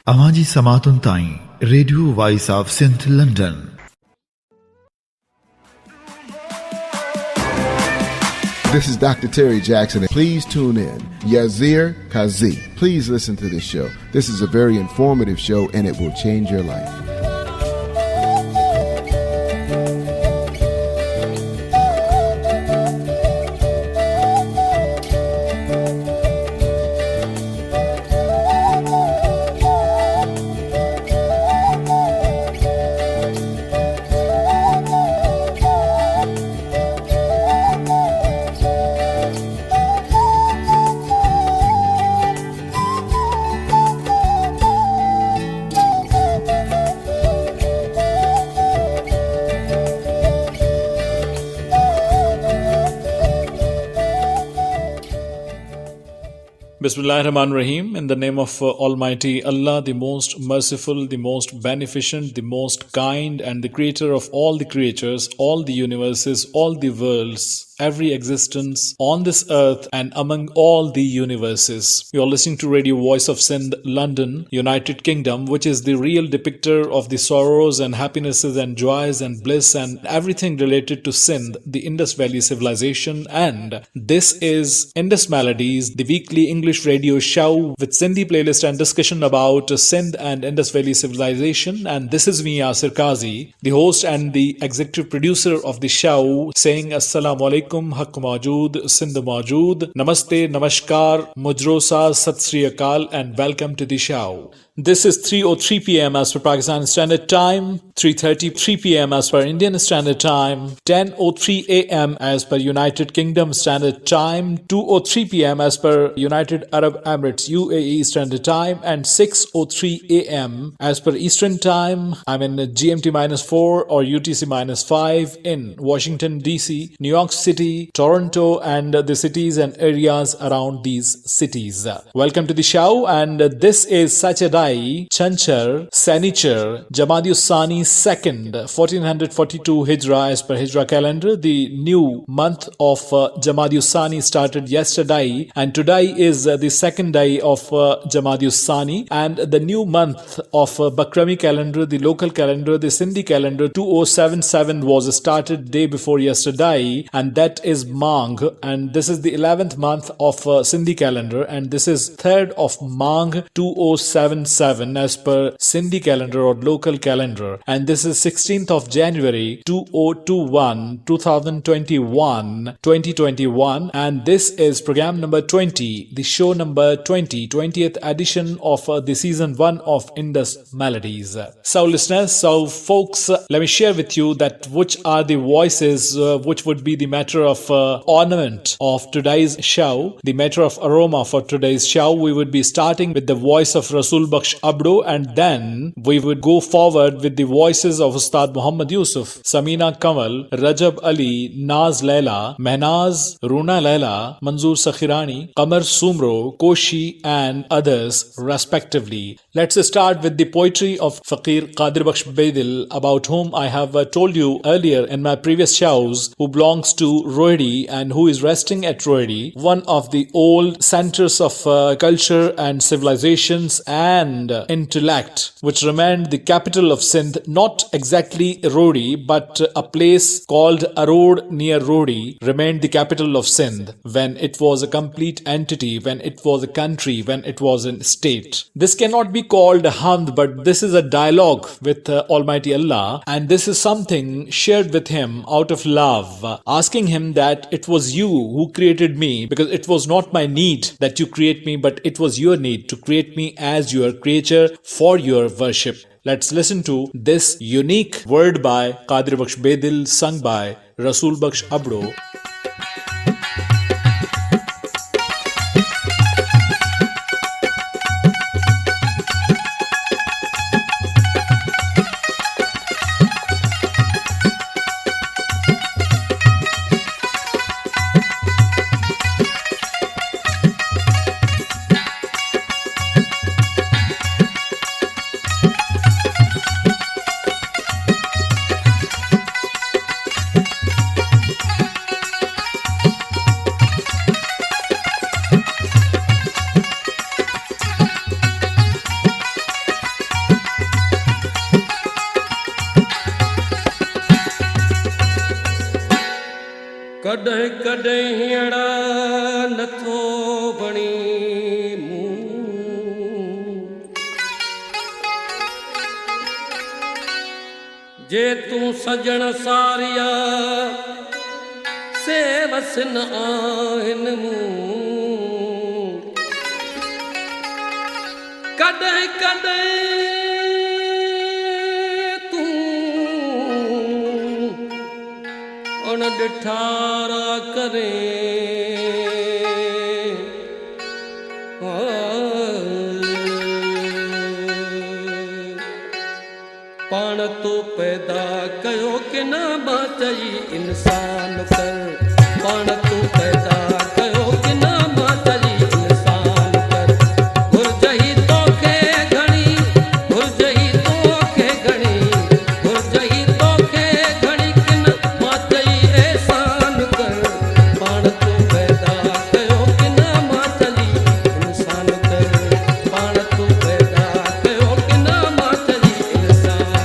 Amaji Samatun Tain, Radio Voice of St. London. This is Dr. Terry Jackson. Please tune in. Yazir Kazi. Please listen to this show. This is a very informative show and it will change your life. Bismillahirrahmanirrahim. In the name of Almighty Allah, the most merciful, the most beneficent, the most kind, and the creator of all the creatures, all the universes, all the worlds, every existence on this earth and among all the universes. You are listening to Radio Voice of Sindh, London, United Kingdom, which is the real depictor of the sorrows and happinesses and joys and bliss and everything related to Sindh, the Indus Valley civilization. And this is Indus Melodies, the weekly English radio show with Sindhi playlist and discussion about Sindh and Indus Valley civilization. And this is me, Yasir Kazi, the host and the executive producer of the show, saying Assalamu alaikum, Haq Majood, Sindh Majood, Namaste, Namaskar, Mujrosa, Sat Sri Akal, and welcome to the show. This is 3:03 p.m. as per Pakistan Standard Time, 3:33 p.m. as per Indian Standard Time, 10:03 a.m. as per United Kingdom Standard Time, 2:03 p.m. as per United Arab Emirates UAE Standard Time, and 6:03 a.m. as per Eastern Time. I'm in GMT-4 or UTC-5 in Washington DC, New York City, Toronto, and the cities and areas around these cities. Welcome to the show, and this is such a day. Chanchar, Sanichar, Jamadi-ul-Sani 2nd, 1442 Hijra as per Hijra calendar. The new month of Jamadi-ul-Sani started yesterday, and today is the second day of Jamadi-ul-Sani, and the new month of Bakrami calendar, the local calendar, the Sindhi calendar 2077 was started day before yesterday, and that is Mang, and this is the 11th month of Sindhi calendar, and this is 3rd of Mang 2077 as per Sindhi calendar or local calendar, and this is 16th of January 2021, and this is program number 20, the show number 20th edition of the season 1 of Indus Melodies. So listeners, so folks, let me share with you that which are the voices which would be the matter of ornament of today's show, the matter of aroma for today's show. We would be starting with the voice of Rasul Baksh Abdo, and then we would go forward with the voices of Ustad Muhammad Yusuf, Samina Kamal, Rajab Ali, Naz Laila, Mehnaz, Runa Laila, Manzoor Sakhirani, Qamar Sumro, Koshi, and others respectively. Let's start with the poetry of Faqir Qadir Baksh Bedil, about whom I have told you earlier in my previous shows, who belongs to Rohde and who is resting at Rohde, one of the old centers of culture and civilizations and intellect, which remained the capital of Sindh, not exactly Rohde, but a place called Arod near Rohde remained the capital of Sindh when it was a complete entity, when it was a country, when it was a state. This cannot be called a hamd, but this is a dialogue with Almighty Allah, and this is something shared with him out of love, asking him that it was you who created me, because it was not my need that you create me, but it was your need to create me as your creature for your worship. Let's listen to this unique word by Qadir Baksh Bedil, sung by Rasul Baksh Abdo. कॾहिं कॾहिं हीअड़ा नथो बणी जे तूं सजण सारिया से वसन आहिनि मूं कॾहिं कॾहिं तूं उन ॾिठारा करे पाण तो पैदा कयो कि न मां चई इंसान कर पाण तो पैदा कयो कि न मां चई इंसान कर घुरजई तोखे घणी घुरजई तोखे घणी घुरजई तोखे घणी कि न मां चई एहसान कर पाण तो पैदा कयो कि न मां चई इंसान कर पाण तो पैदा कयो कि न मां चई इंसान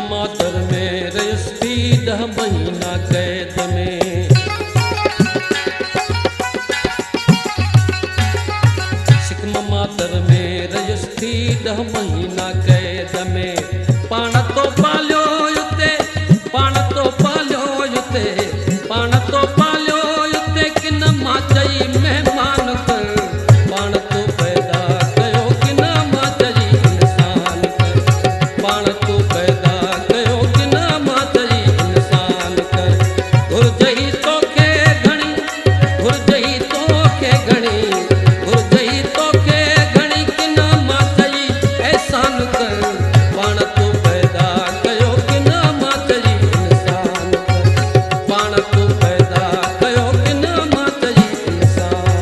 मातर में रयस थी 10 महीना कैद में सिकम मातर में रयस थी 10 महीना कैद में पाण तो पालियो युते पाण तो पालियो युते पाण तो पालियो युते कि न मां चई महिमान कर पाण तो पैदा कयो कि न मां चई इंसान कर पाण तो पैदा घुरजई तोखे घणी घुरजई तोखे घणी घुरजई तोखे घणी कि न मां चई एहसान कर पाण तो पैदा कयो कि न मां चई इंसान कर पाण तो पैदा कयो कि न मां चई इंसान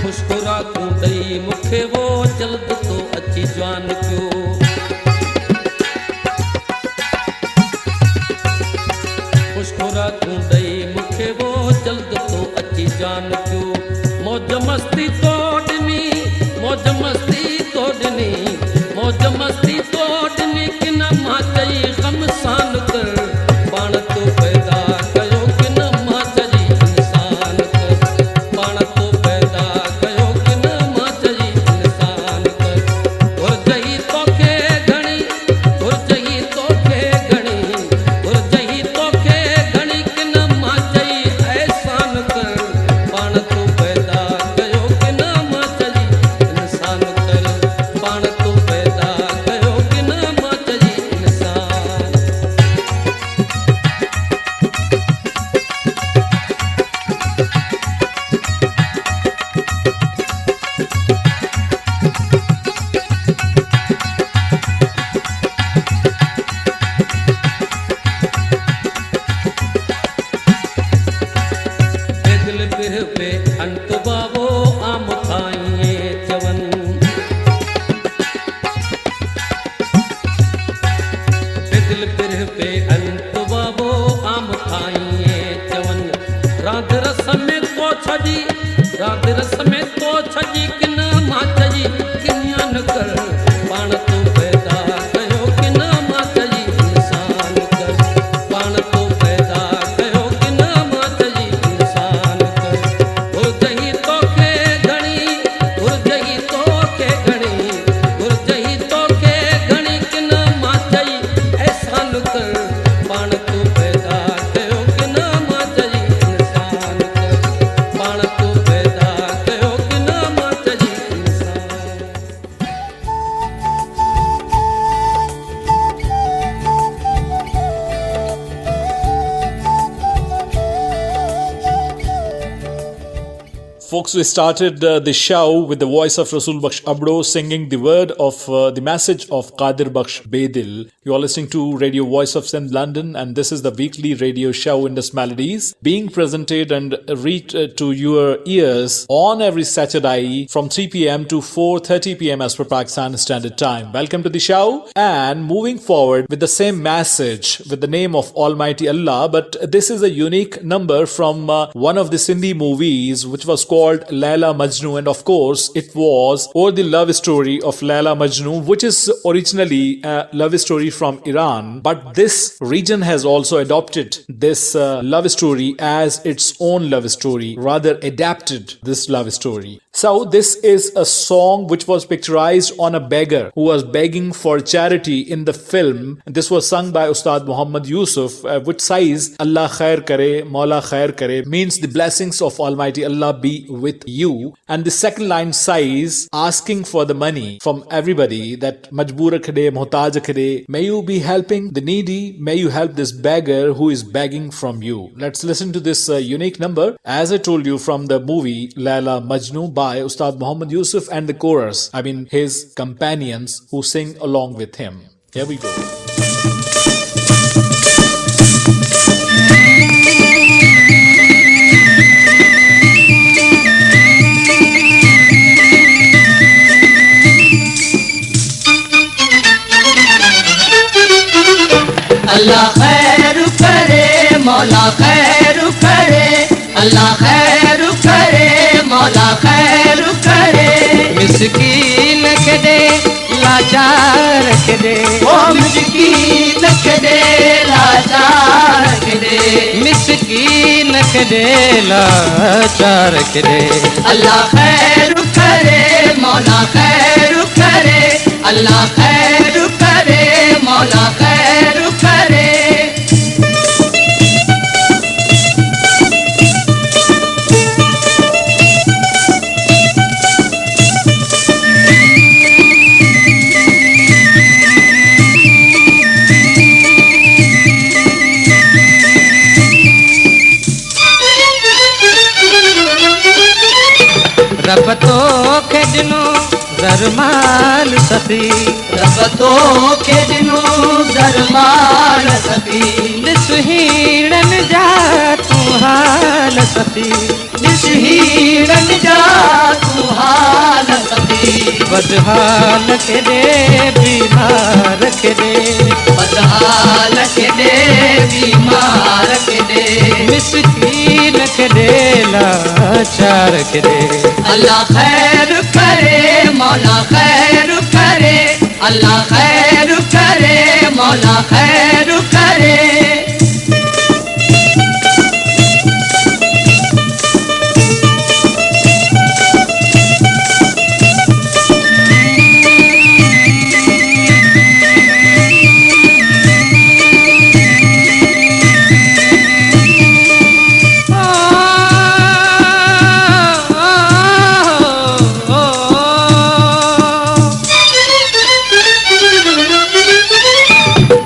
खुशखुरा तूं ॾेई मूंखे वो जल्द तो अची जवान पियो खुशखुरा तूं ॾेई मूंखे वो जल्द तो अची जवान पियो मौज मस्ती तो ॾिनी मौज मस्ती तो ॾिनी मौज मस्ती तो ॾिनी कि न मां चई ग़मसान कर पाण तो पैदा कयो कि न मां चई इंसान कर पाण तो पैदा कयो कि न मां चई इंसान कर घुरजई तोखे घणी घुरजई तोखे घणी घुरजई तोखे घणी कि न मां चई एहसान कर पाण तो पैदा कयो कि न मां चई इंसान कर पाण तो पैदा कयो कि न मां चई इंसान दिल बिर पे अंत बाबो आम खाइए चवन दिल बिर पे अंत बाबो आम खाइए चवन राध रस में तो छजी राध रस में तो छजी कि न मां चई किन्या न कर पाण तो पैदा कयो कि न मां चई इंसान कर पाण तो पैदा कयो कि न मां चई इंसान कर घुरजई तोखे घणी घुरजई तोखे घणी घुरजई तोखे घणी कि न मां चई एहसान कर पाण तो पैदा कयो कि न मां चई इंसान कर पाण तो पैदा कयो Folks, we started the show with the voice of Rasul Baksh Abdo singing the word of the message of Qadir Baksh Bedil. You are listening to Radio Voice of Sindh London, and this is the weekly radio show Indus Melodies being presented and read to your ears on every Saturday from 3 p.m. to 4:30 p.m. as per Pakistan Standard Time. Welcome to the show, and moving forward with the same message with the name of Almighty Allah, but this is a unique number from one of the Sindhi movies which was called Laila Majnu, and of course it was over the love story of Laila Majnu, which is originally a love story from Iran, but this region has also adopted this love story as its own love story, rather adapted this love story. So this is a song which was picturized on a beggar who was begging for charity in the film. This was sung by Ustad Muhammad Yusuf, which says Allah khair kare, Maula khair kare, means the blessings of Almighty Allah be with you. And the second line says, asking for the money from everybody, that majboor khade, muhtaj khade, may you be helping the needy, may you help this beggar who is begging from you. Let's listen to this unique number, as I told you, from the movie Laila Majnu by Ustad Muhammad Yusuf and the chorus, his companions who sing along with him. Here we go. Allah khair kare, Maula khair kare, Allah khair kare, Maula khair kare. Miskin ke de, लाचार के दे, ओ मिस्कीन के दे, लाचार के दे, मिस्कीन के दे, लाचार के दे। अल्लाह खैर करे, मौला खैर करे, अल्लाह खैर करे, मौला खैर करे। रब तो के दिनो ज़रमाल सती, रब तो के दिनो ज़रमाल सती, दिस हीरन जा तू हाल सती, दिस हीरन जा तू हाल सती। बदहाल के दे, बीमार के दे, बदहाल के दे, बीमार के दे, मिस्कीन के दे, लाचार के दे। अल्लाह खैर करे, मौला खैर करे, अल्लाह खैर करे, मौला खैर करे।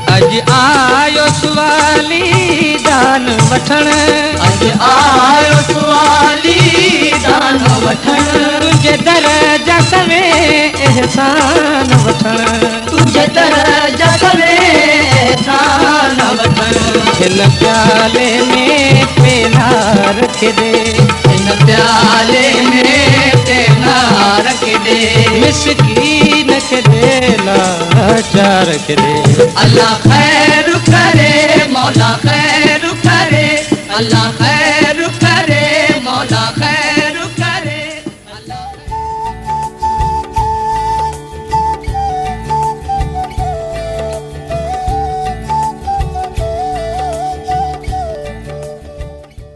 अज आयो सुवाली दान वठण, तुझे दरजा सवे एहसान वठण, तुझे दरजा सवे एहसान वठण। हिन प्याले में पेना रख दे, हिन प्याले में पेना रख दे, मिस्कीन के दे, लाचार के दे। अल्लाह खैर करे, मौला खैर करे, अल्लाह खैर करे, मौला खैर करे।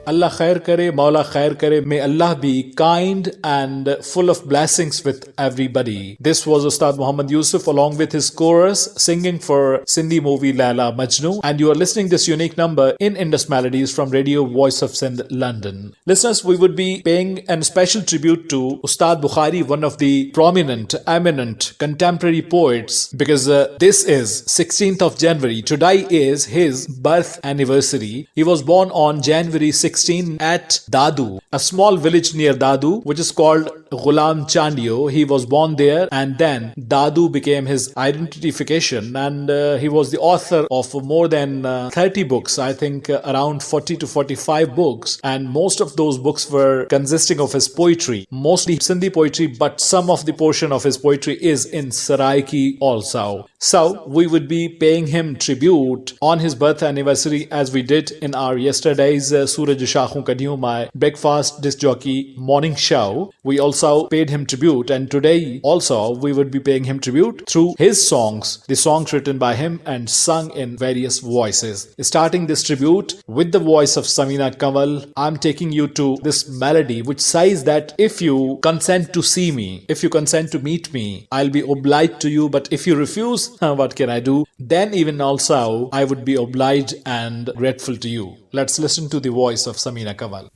Allah khair kare, Maula khair kare. May Allah be kind and full of blessings with everybody. This was Ustad Muhammad Yusuf along with his chorus singing for Sindhi movie Laila Majnu, and you are listening this unique number in Indus Melodies from Radio Voice of Sindh, London. Listeners, we would be paying a special tribute to Ustad Bukhari, one of the prominent, eminent contemporary poets, because this is 16th of January. Today is his birth anniversary. He was born on January 16th. 16 at Dadu, a small village near Dadu, which is called Ghulam Chandio. He was born there, and then Dadu became his identification, and he was the author of more than 30 books, I think around 40 to 45 books, and most of those books were consisting of his poetry, mostly Sindhi poetry, but some of the portion of his poetry is in Saraiki also. So we would be paying him tribute on his birth anniversary, as we did in our yesterday's Suraj Shakhun Kadhiyon, my breakfast disc jockey morning show. We also paid him tribute, and today also we would be paying him tribute through his songs, the songs written by him and sung in various voices. Starting this tribute with the voice of Samina Kanwal, I'm taking you to this melody which says that if you consent to see me, if you consent to meet me, I'll be obliged to you, but if you refuse, what can I do? Then even also I would be obliged and grateful to you. Let's listen to the voice of Samina Kanwal.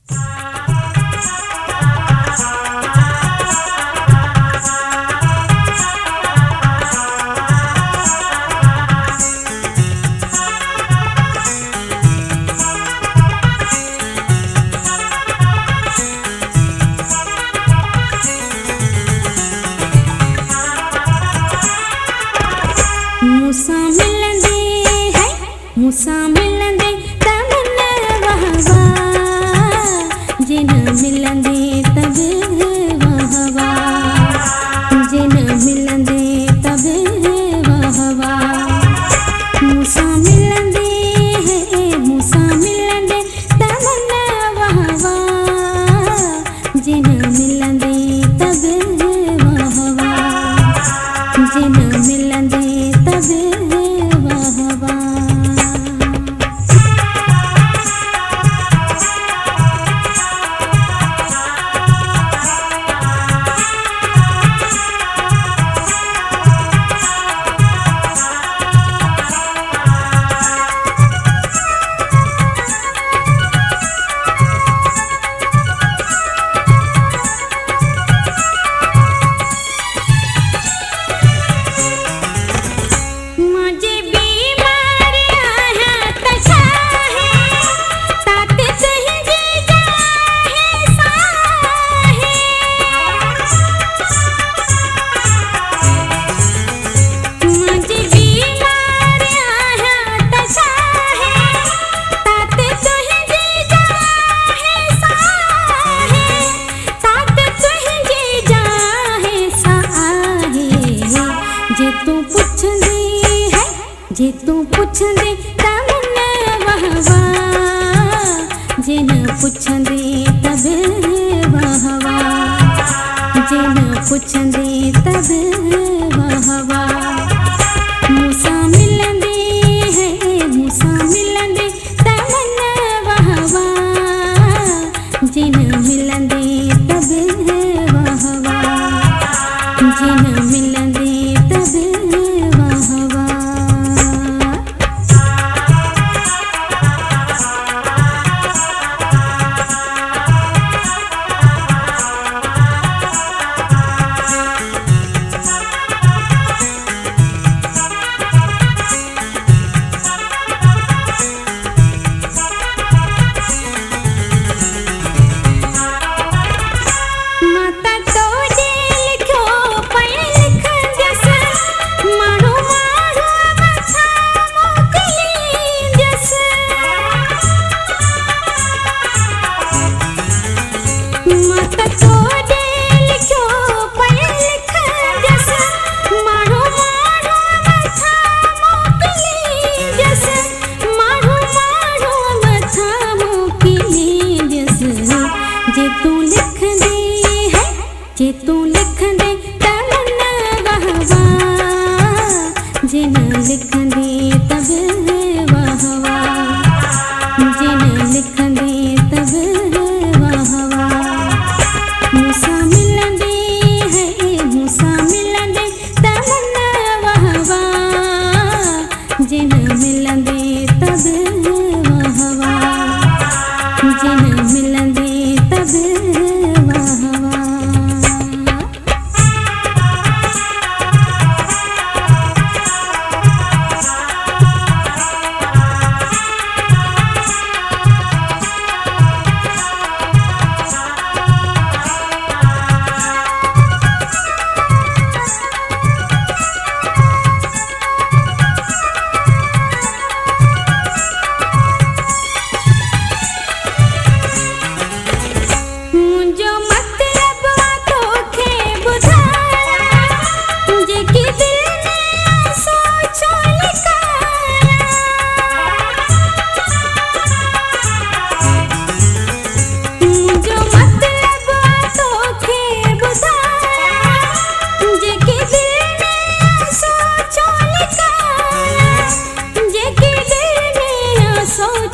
मूसा मिलंदे तमन्ना वहवा, जिन मिलंदे तब वहवा, जिन मिलंदे तब वहवा। मूसा मिलंदे है, मूसा मिलंदे तमन्ना वहवा, जिन मिलंदे तब वहवा, जिन मिलंदे तब वहवा।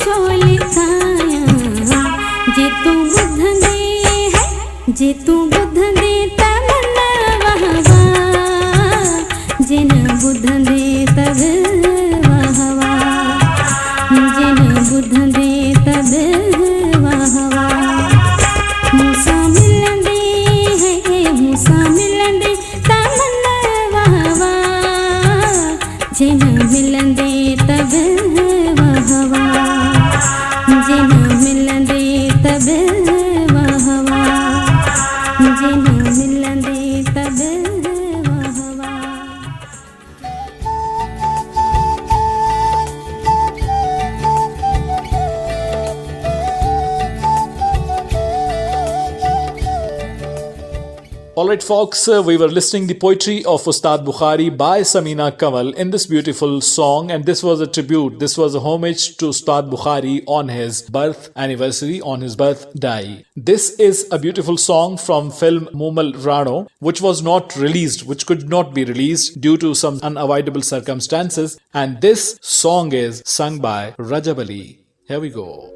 छो लिखायां जे तूं ॿुधंदे है जे तूं ॿुधंदे त मन वाह वाह जे न ॿुधंदे त वाह वाह जे न ॿुधंदे त वाह वाह मूंसां मिलंदे है मूंसां मिलंदे त मन वाह वाह जे न मिलंदे त वाह वाह जे न मिलंदे त वाह वाह जे न मिलंदे त वाह वाह Alright folks, we were listening the poetry of Ustad Bukhari by Samina Kamal in this beautiful song, and this was a tribute, this was a homage to Ustad Bukhari on his birth anniversary, on his birthday. This is a beautiful song from film Mumal Rano, which was not released, which could not be released due to some unavoidable circumstances, and this song is sung by Rajab Ali. Here we go.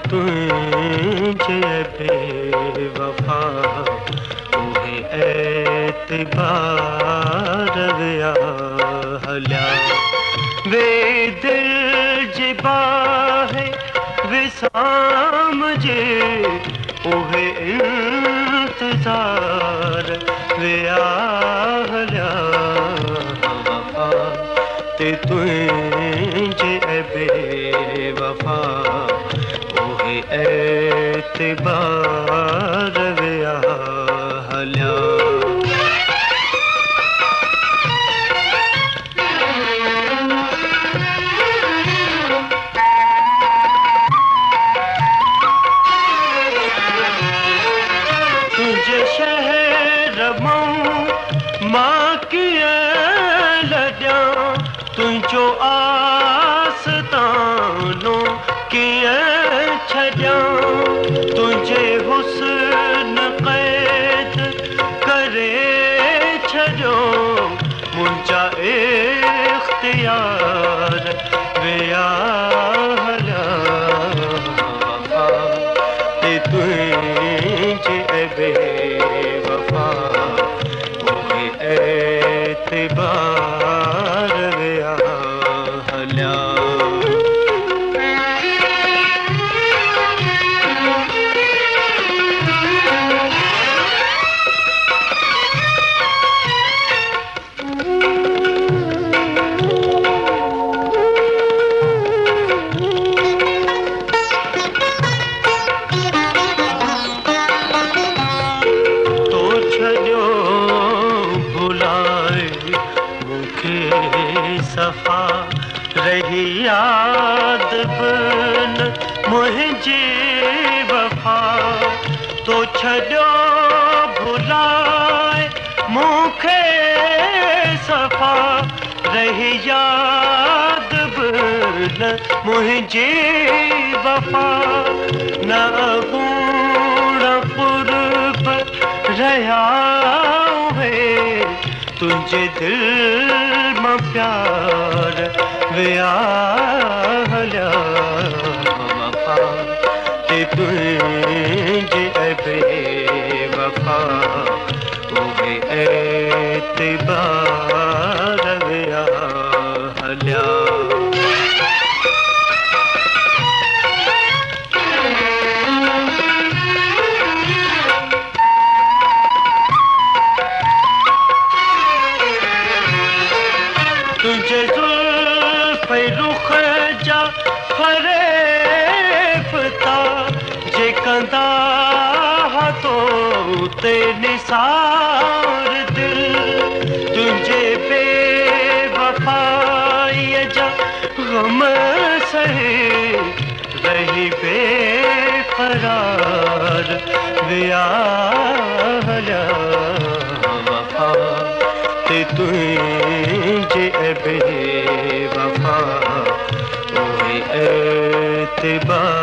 तुझे बेवफा तुम्हें एतबार गया हल्या वे दिल जिबा है विसाम जे उहे इंतजार गया हल्या वफा ते तुझे बेवफा एतबार गया हल्या तुझे शहर मां की लड्या तुझो आस्तानो किए छड्या तुझे हुस्न कैद करे छड्यो मुंहिंजा इख्तियार विया हल्या ते तुझे बेवफा उहे एतबार विया हल्या सफ़ा रही याद बिन मुंहिंजी वफ़ा तो छॾियो भुलाए मूंखे सफ़ा रही याद बिन मुंहिंजी वफ़ा न गुण पुरब रहिया हुए तुंहिंजे दिल मां प्यार विया हल्या वफ़ा ते तुंहिंजे बेवफ़ा उहे एतबार विया हल्या तुझे जुल्फ़ रुख़ जा फरेफ़ता जे कंदा तो ते निसार दिल तुझे बेवफ़ाईअ जा गम सहे रही बेफ़िक्र करार वियाहल्या वफा ते तुझे बेवफा ओए एतबार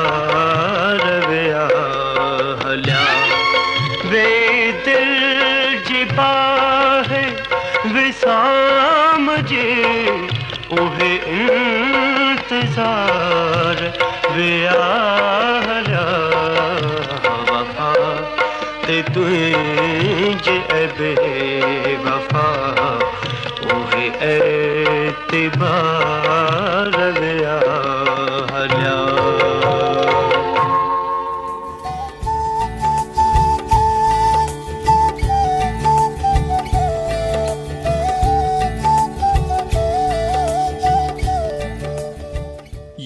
वियाहल्या वे दिल जिबा है विसाम जे ओहे इंतजार वियाहल्या वफा ते तुझे बेवफा ओहे एतबार वियाहल्या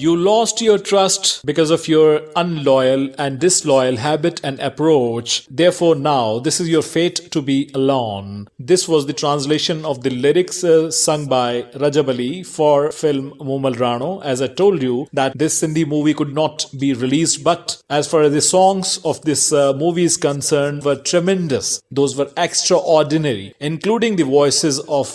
You lost your trust because of your unloyal and disloyal habit and approach. Therefore, now this is your fate to be alone. This was the translation of the lyrics sung by Rajab Ali for film Moomal Rano. As I told you that this Sindhi movie could not be released, but as far as the songs of this movie is concerned, were tremendous. Those were extraordinary, including the voices of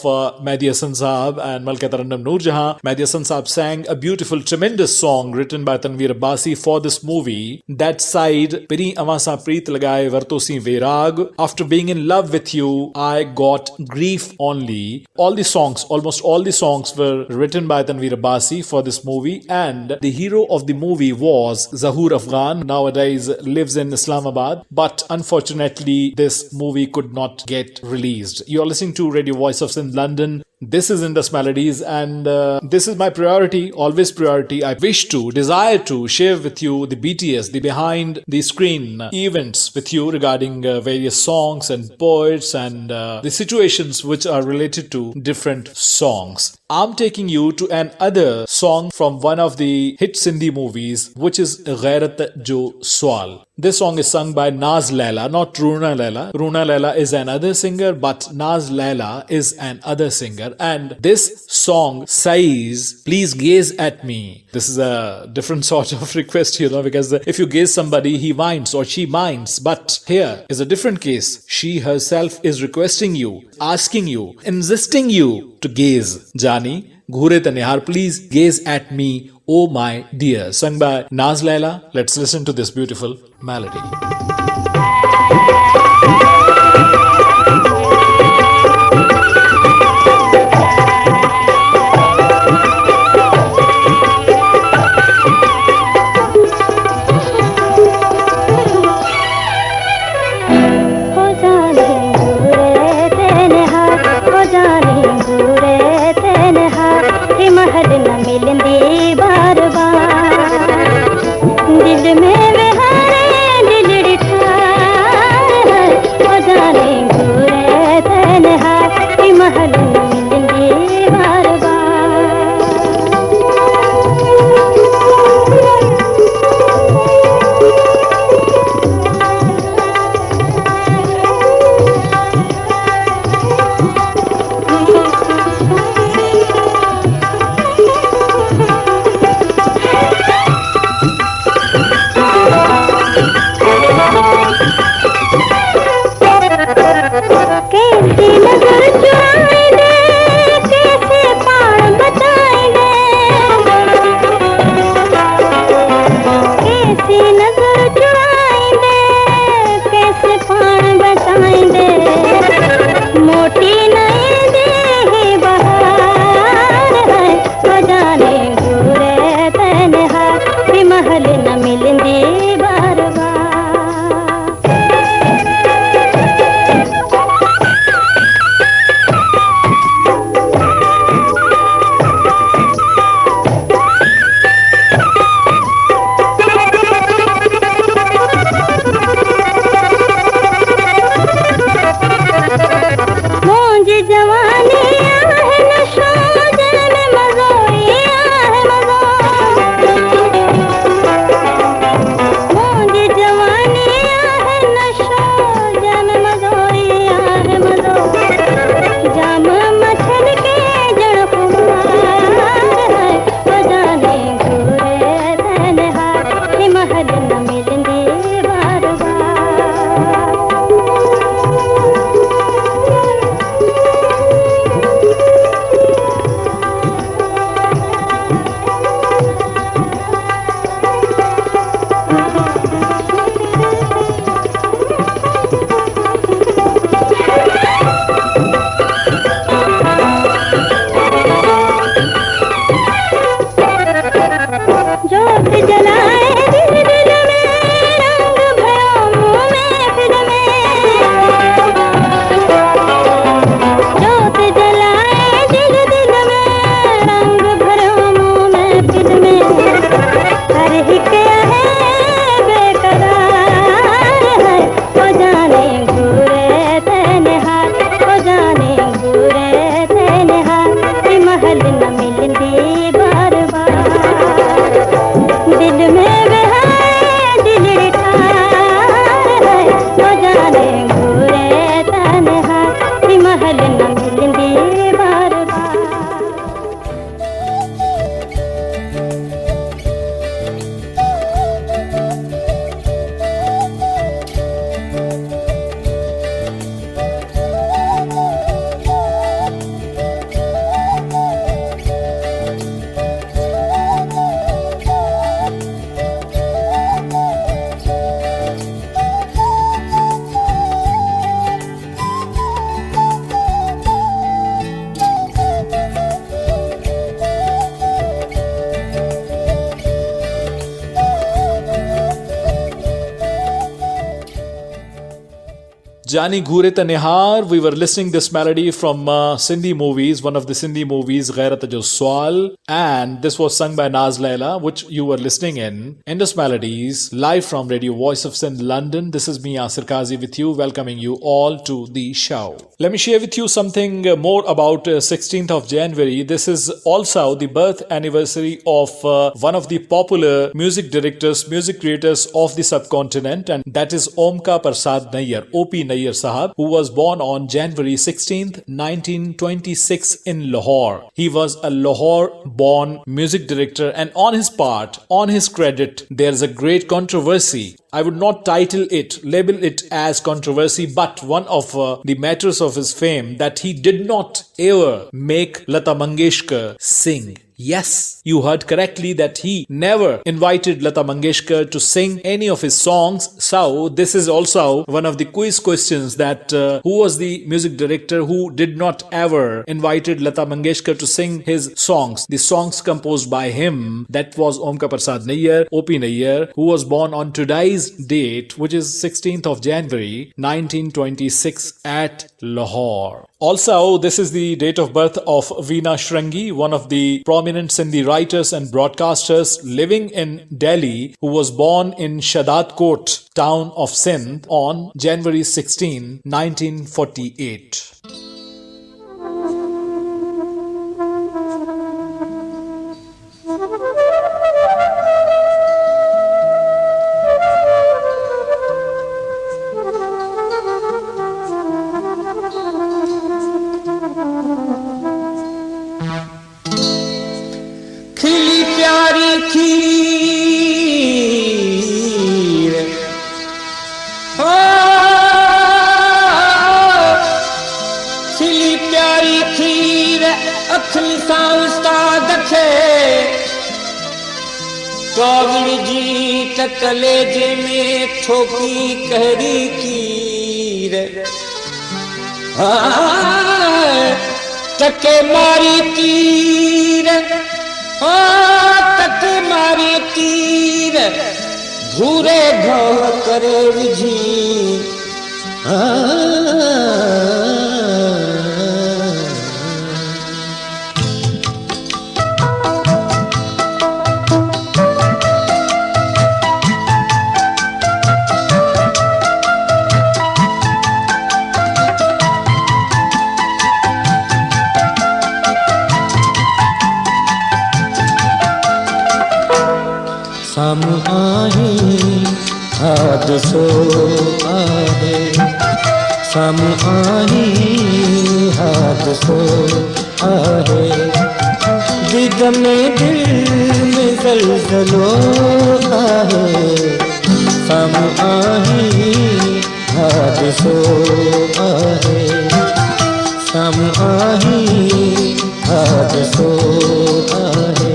Mehdi Hasan Saab and Malka Tarannum Noor Jahan. Mehdi Hasan Saab sang a beautiful, tremendous song written by Tanveer Abbasi for this movie. That side, Piri Amasa Preet Lagaye Vartosi Verag. After being in love with you, I got grief only. All the songs, almost all the songs were written by Tanveer Abbasi for this movie, and the hero of the movie was Zahoor Afghan. Nowadays lives in Islamabad, but unfortunately this movie could not get released. You are listening to Radio Voice of Sindh London. This is Indus Melodies, and this is my priority, always priority. I wish to, desire to share with you the BTS, the behind the screen events with you regarding various songs and poets and the situations which are related to different songs. I'm taking you to another song from one of the hit Sindhi movies, which is Ghairat Jo Swal. This song is sung by Naz Laila, not Runa Laila. Runa Laila is another singer, but Naz Laila is another singer. And this song says, please gaze at me. This is a different sort of request, because if you gaze somebody, he minds or she minds. But here is a different case. She herself is requesting you, asking you, insisting you to gaze. Jani, Ghure Tanihar, please gaze at me, oh my dear. Sung by Naz Laila. Let's listen to this beautiful melody. Jani Ghure Tanihar, we were listening this melody from Sindhi movies, one of the Sindhi movies, Ghairat Jo Swal, and this was sung by Naz Laila, which you were listening in Indus Melodies, live from Radio Voice of Sindh, London. This is me, Yasir Kazi, with you, welcoming you all to the show. Let me share with you something more about 16th of January. This is also the birth anniversary of one of the popular music directors, music creators of the subcontinent, and that is Omkar Prasad Nayyar, O.P. Nayyar Sahab, who was born on January 16th, 1926 in Lahore. He was a Lahore-born music director, and on his part, on his credit, there is a great controversy. I would not label it as controversy, but one of the matters of his fame that he did not ever make Lata Mangeshkar sing. Yes, you heard correctly that he never invited Lata Mangeshkar to sing any of his songs. So this is also one of the quiz questions that who was the music director who did not ever invited Lata Mangeshkar to sing his songs. The songs composed by him, that was Omkar Prasad Nayyar, O.P. Nayyar, who was born on today's date, which is 16th of January 1926 at Lahore. Also, this is the date of birth of Veena Shringi, one of the prominent Sindhi writers and broadcasters living in Delhi, who was born in Shadat Kot, town of Sindh, on January 16, 1948. कलेजे में ठोकी कहरी कीर तके मारी तीर तके मारी तीर भूरे घो करे विझी हादसो आहे साम्हूं आही हादसो आहे दिल में ज़लज़लो आहे साम्हूं आही हादसो आहे साम्हूं आही हादसो आहे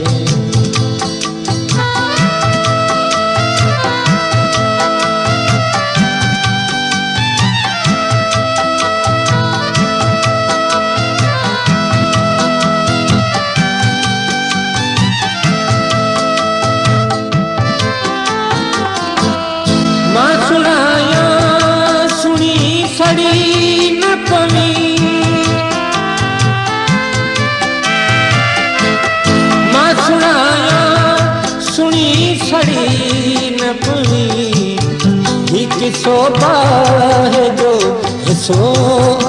हिसो आहे जो हिसो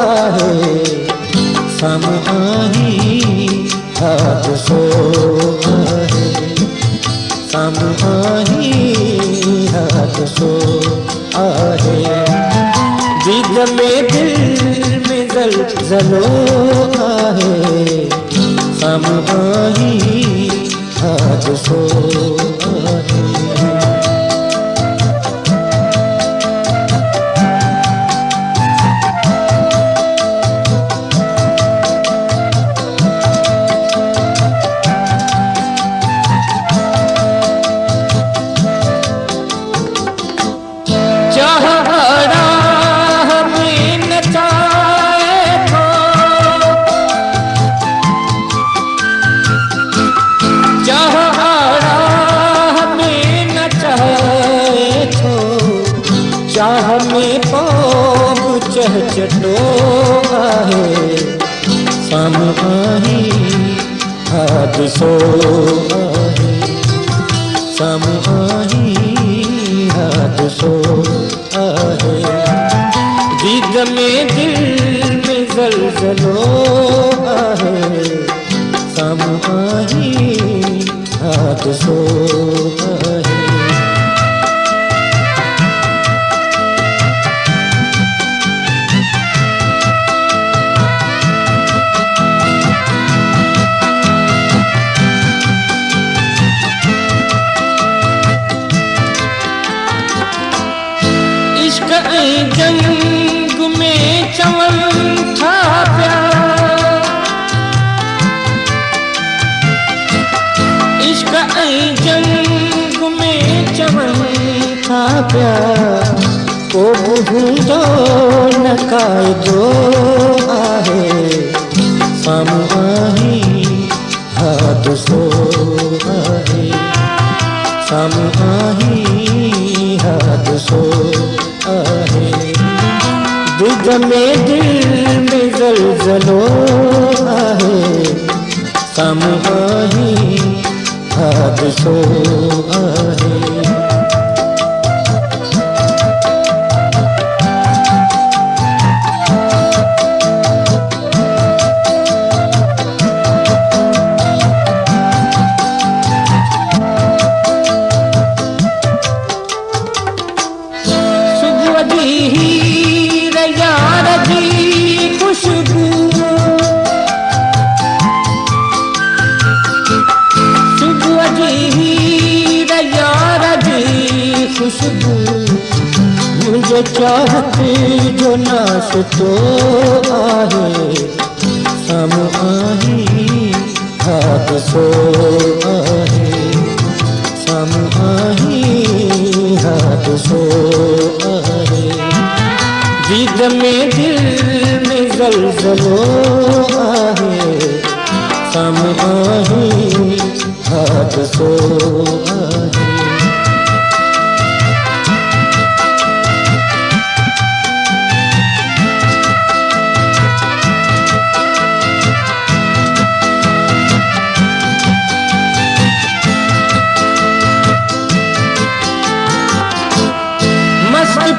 आहे साम्हूं आहीं हादिसो आहे साम्हूं आहीं हादिसो आहे दीद में दिल में ज़लज़लो आहे साम्हूं आहीं हादिसो आहे चटो आहे साम्हूं आहीं हादिसो आहे साम्हूं आहीं हादिसो आहे दीद में दिल में ज़लज़लो आहे साम्हूं आहीं हादिसो आहे जंग में चवनि था पिया इश्क ऐं जंग में चवनि था पिया को बि हूंदो न क़ाइदो आहे साम्हूं आहीं हादिसो आहे साम्हूं आहीं हादिसो आहे दिल में दिल में ज़लज़लो आहे साम्हूं आहीं हादिसो आहे खुशबू मुझे चाहते जो नाश्तो आहे साम्हूं आहीं हादिसो आहे साम्हूं आहीं हादिसो आहे दीद में दिल में ज़लज़लो आहे साम्हूं आहीं हादिसो आहे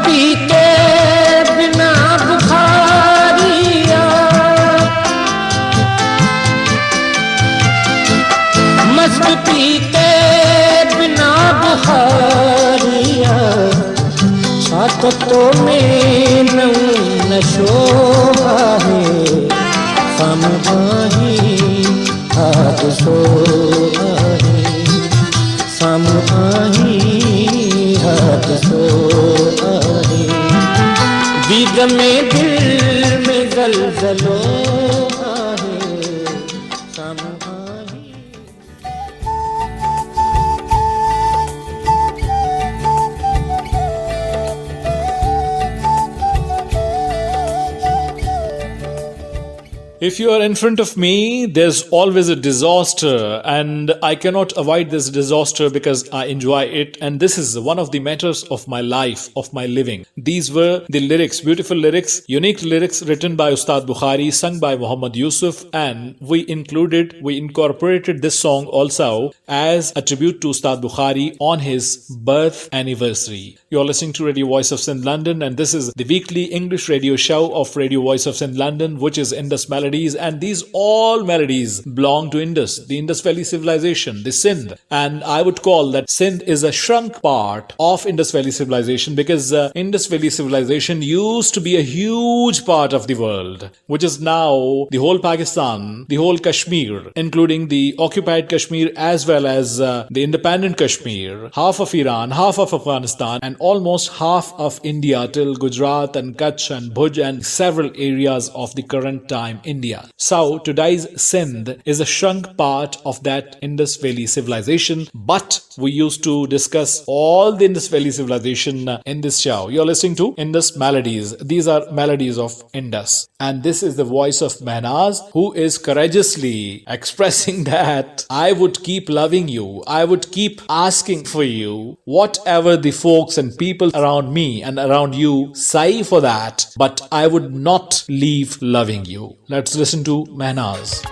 पीते बिना बुखारिया मस्त पीते बिना बुखारिया छातों में नशो आहे साम्हूं आहीं हादिसो आहे साम्हूं आहीं हादिसो आहे दीद में दिल में ज़लज़लो आहे साम्हूं आहीं If you are in front of me, there's always a disaster, and I cannot avoid this disaster because I enjoy it, and this is one of the matters of my life, of my living. These were the lyrics, beautiful lyrics, unique lyrics written by Ustad Bukhari, sung by Muhammad Yusuf, and we incorporated this song also as a tribute to Ustad Bukhari on his birth anniversary. You're listening to Radio Voice of Sindh London, and this is the weekly English radio show of Radio Voice of Sindh London, which is Indus Melodies, and these all melodies belong to Indus, the Indus Valley civilization, the Sindh. And I would call that Sindh is a shrunk part of Indus Valley civilization, because Indus Valley civilization used to be a huge part of the world, which is now the whole Pakistan, the whole Kashmir, including the occupied Kashmir as well as the independent Kashmir, half of Iran, half of Afghanistan, and almost half of India till Gujarat and Kutch and Bhuj and several areas of the current time India. So today's Sindh is a shrunk part of that Indus Valley civilization, but we used to discuss all the Indus Valley civilization in this show. You're listening to Indus Melodies. These are melodies of Indus. And this is the voice of Mehnaz, who is courageously expressing that I would keep loving you, I would keep asking for you, whatever the folks and people around me and around you say for that, but I would not leave loving you. Let's listen to Mehnaz.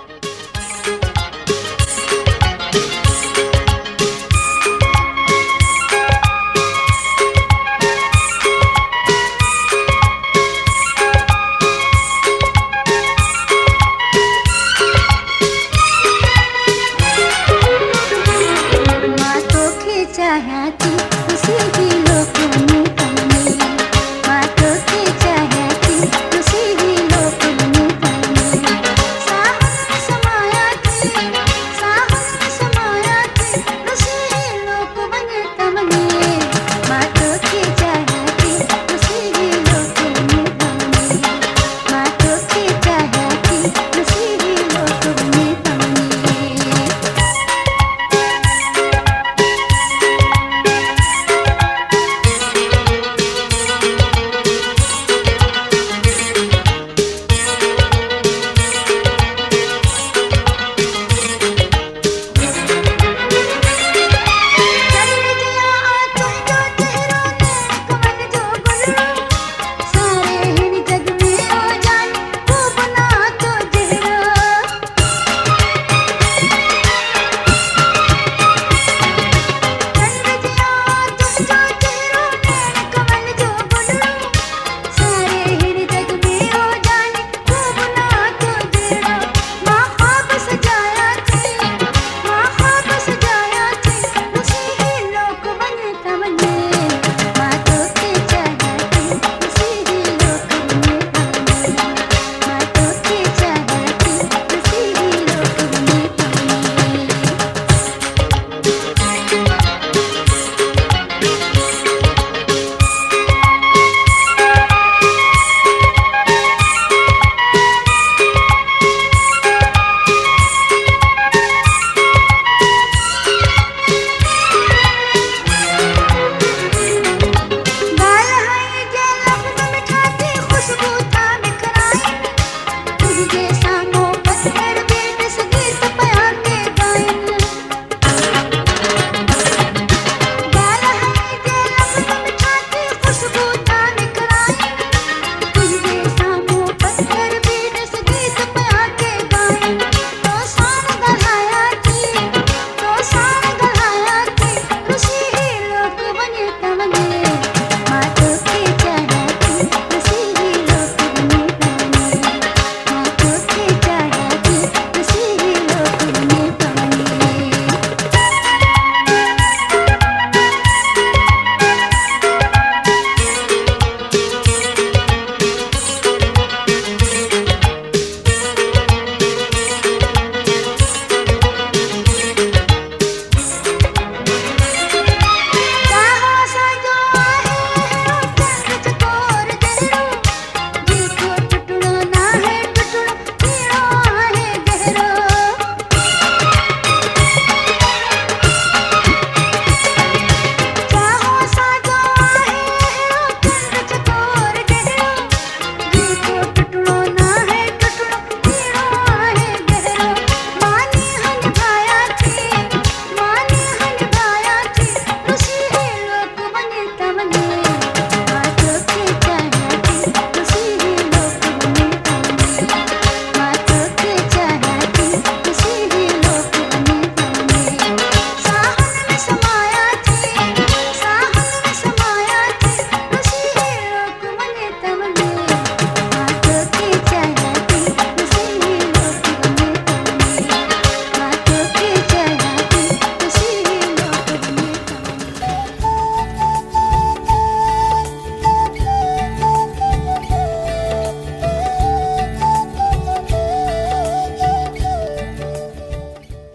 साहस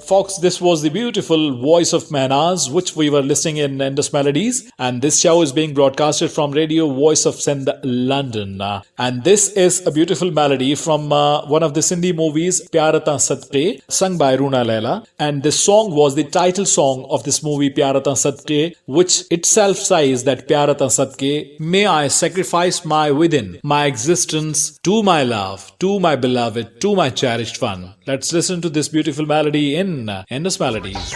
Folks, this was the beautiful voice of Mehnaz, which we were listening in Indus Melodies. And this show is being broadcasted from Radio Voice of Sindh, London. And this is a beautiful melody from one of the Sindhi movies, Pyar Taan Sadke, sung by Roona Laila. And this song was the title song of this movie, Pyar Taan Sadke, which itself says that Pyar Taan Sadke, may I sacrifice my within, my existence to my love, to my beloved, to my cherished one. Let's listen to this beautiful melody in Indus Melodies.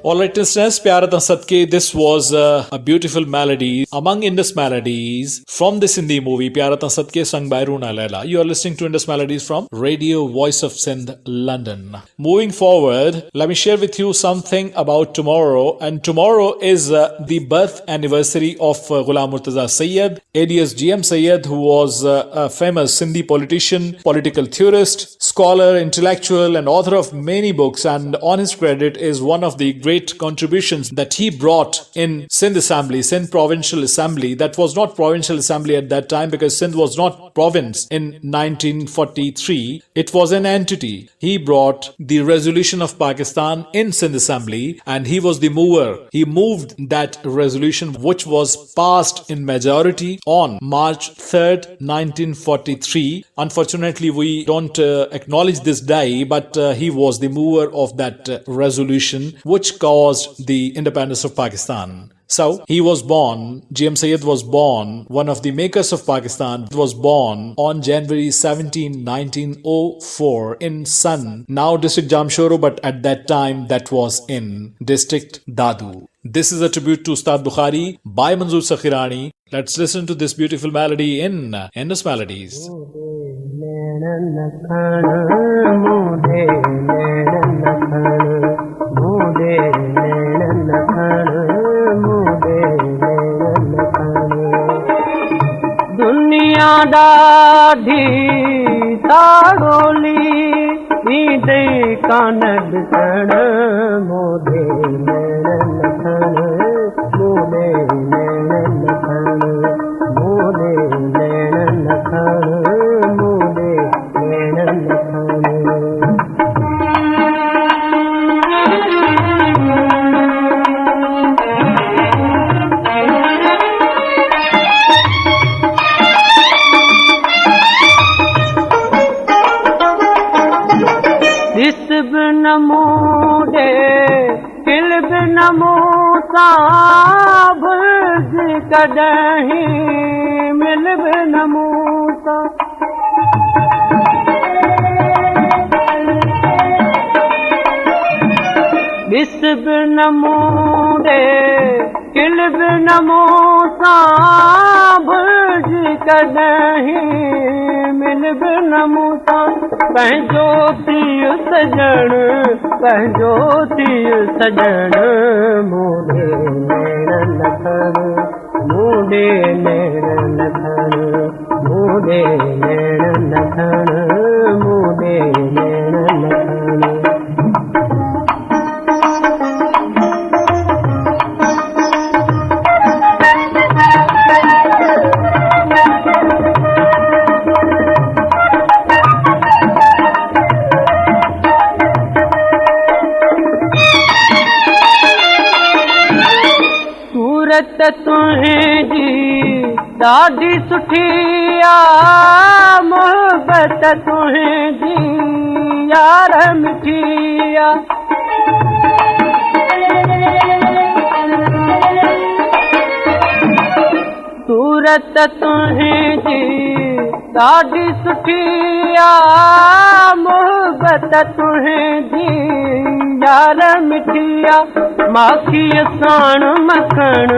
Alright, listeners, Pyar Taan Sadke, this was a beautiful melody among Indus Melodies from the Sindhi movie Pyar Taan Sadke, sung by Roona Laila. You are listening to Indus Melodies from Radio Voice of Sindh, London. Moving forward, let me share with you something about tomorrow. And tomorrow is the birth anniversary of Ghulam Murtaza Sayyed, alias GM Sayyed, who was a famous Sindhi politician, political theorist, scholar, intellectual, and author of many books. And on his credit is one of the great contributions that he brought in Sindh Assembly, Sindh Provincial Assembly. That was not Provincial Assembly at that time because Sindh was not province in 1943. It was an entity. He brought the resolution of Pakistan in Sindh Assembly and he was the mover. He moved that resolution which was passed in majority on March 3rd, 1943. Unfortunately, we don't acknowledge this day, but he was the mover of that resolution which caused the independence of Pakistan. So, he was born, GM Sayyed was born, one of the makers of Pakistan, was born on January 17, 1904 in Sun, now district Jamshoro, but at that time that was in district Dadu. This is a tribute to Ustad Bukhari by Manzoor Sakhirani. Let's listen to this beautiful melody in Indus Melodies. दुनिया ॾाढी ताड़ोली ईंदे कान ॾिसण मोॾे नैण लखण मोॾे नैण लखण मोॾे नैण लखण मोॾे नैण लखण this बि न मूंॾे दिल बि न मूं सां भुलिजी कॾहिं मिल बि न मूं सां ॾिस बि न मूंॾे दिल बि न मूं सां भुलिजी कॾहिं मिल बि न मूं सां पंहिंजो थियो सजण पंहिंजो थियो सजण मूंॾे नैण लखण मूंॾे नैण लखण मूंॾे नैण लखण मूंॾे नैण लखण सूरत तुंहिंजी ॾाढी सुठी आ मोहबत तुंहिंजी यार मिठी आ सूरत तुंहिंजी ॾाढी सुठी आ मोहबत तुंहिंजी यार मिठी आ माखीअ साण मखण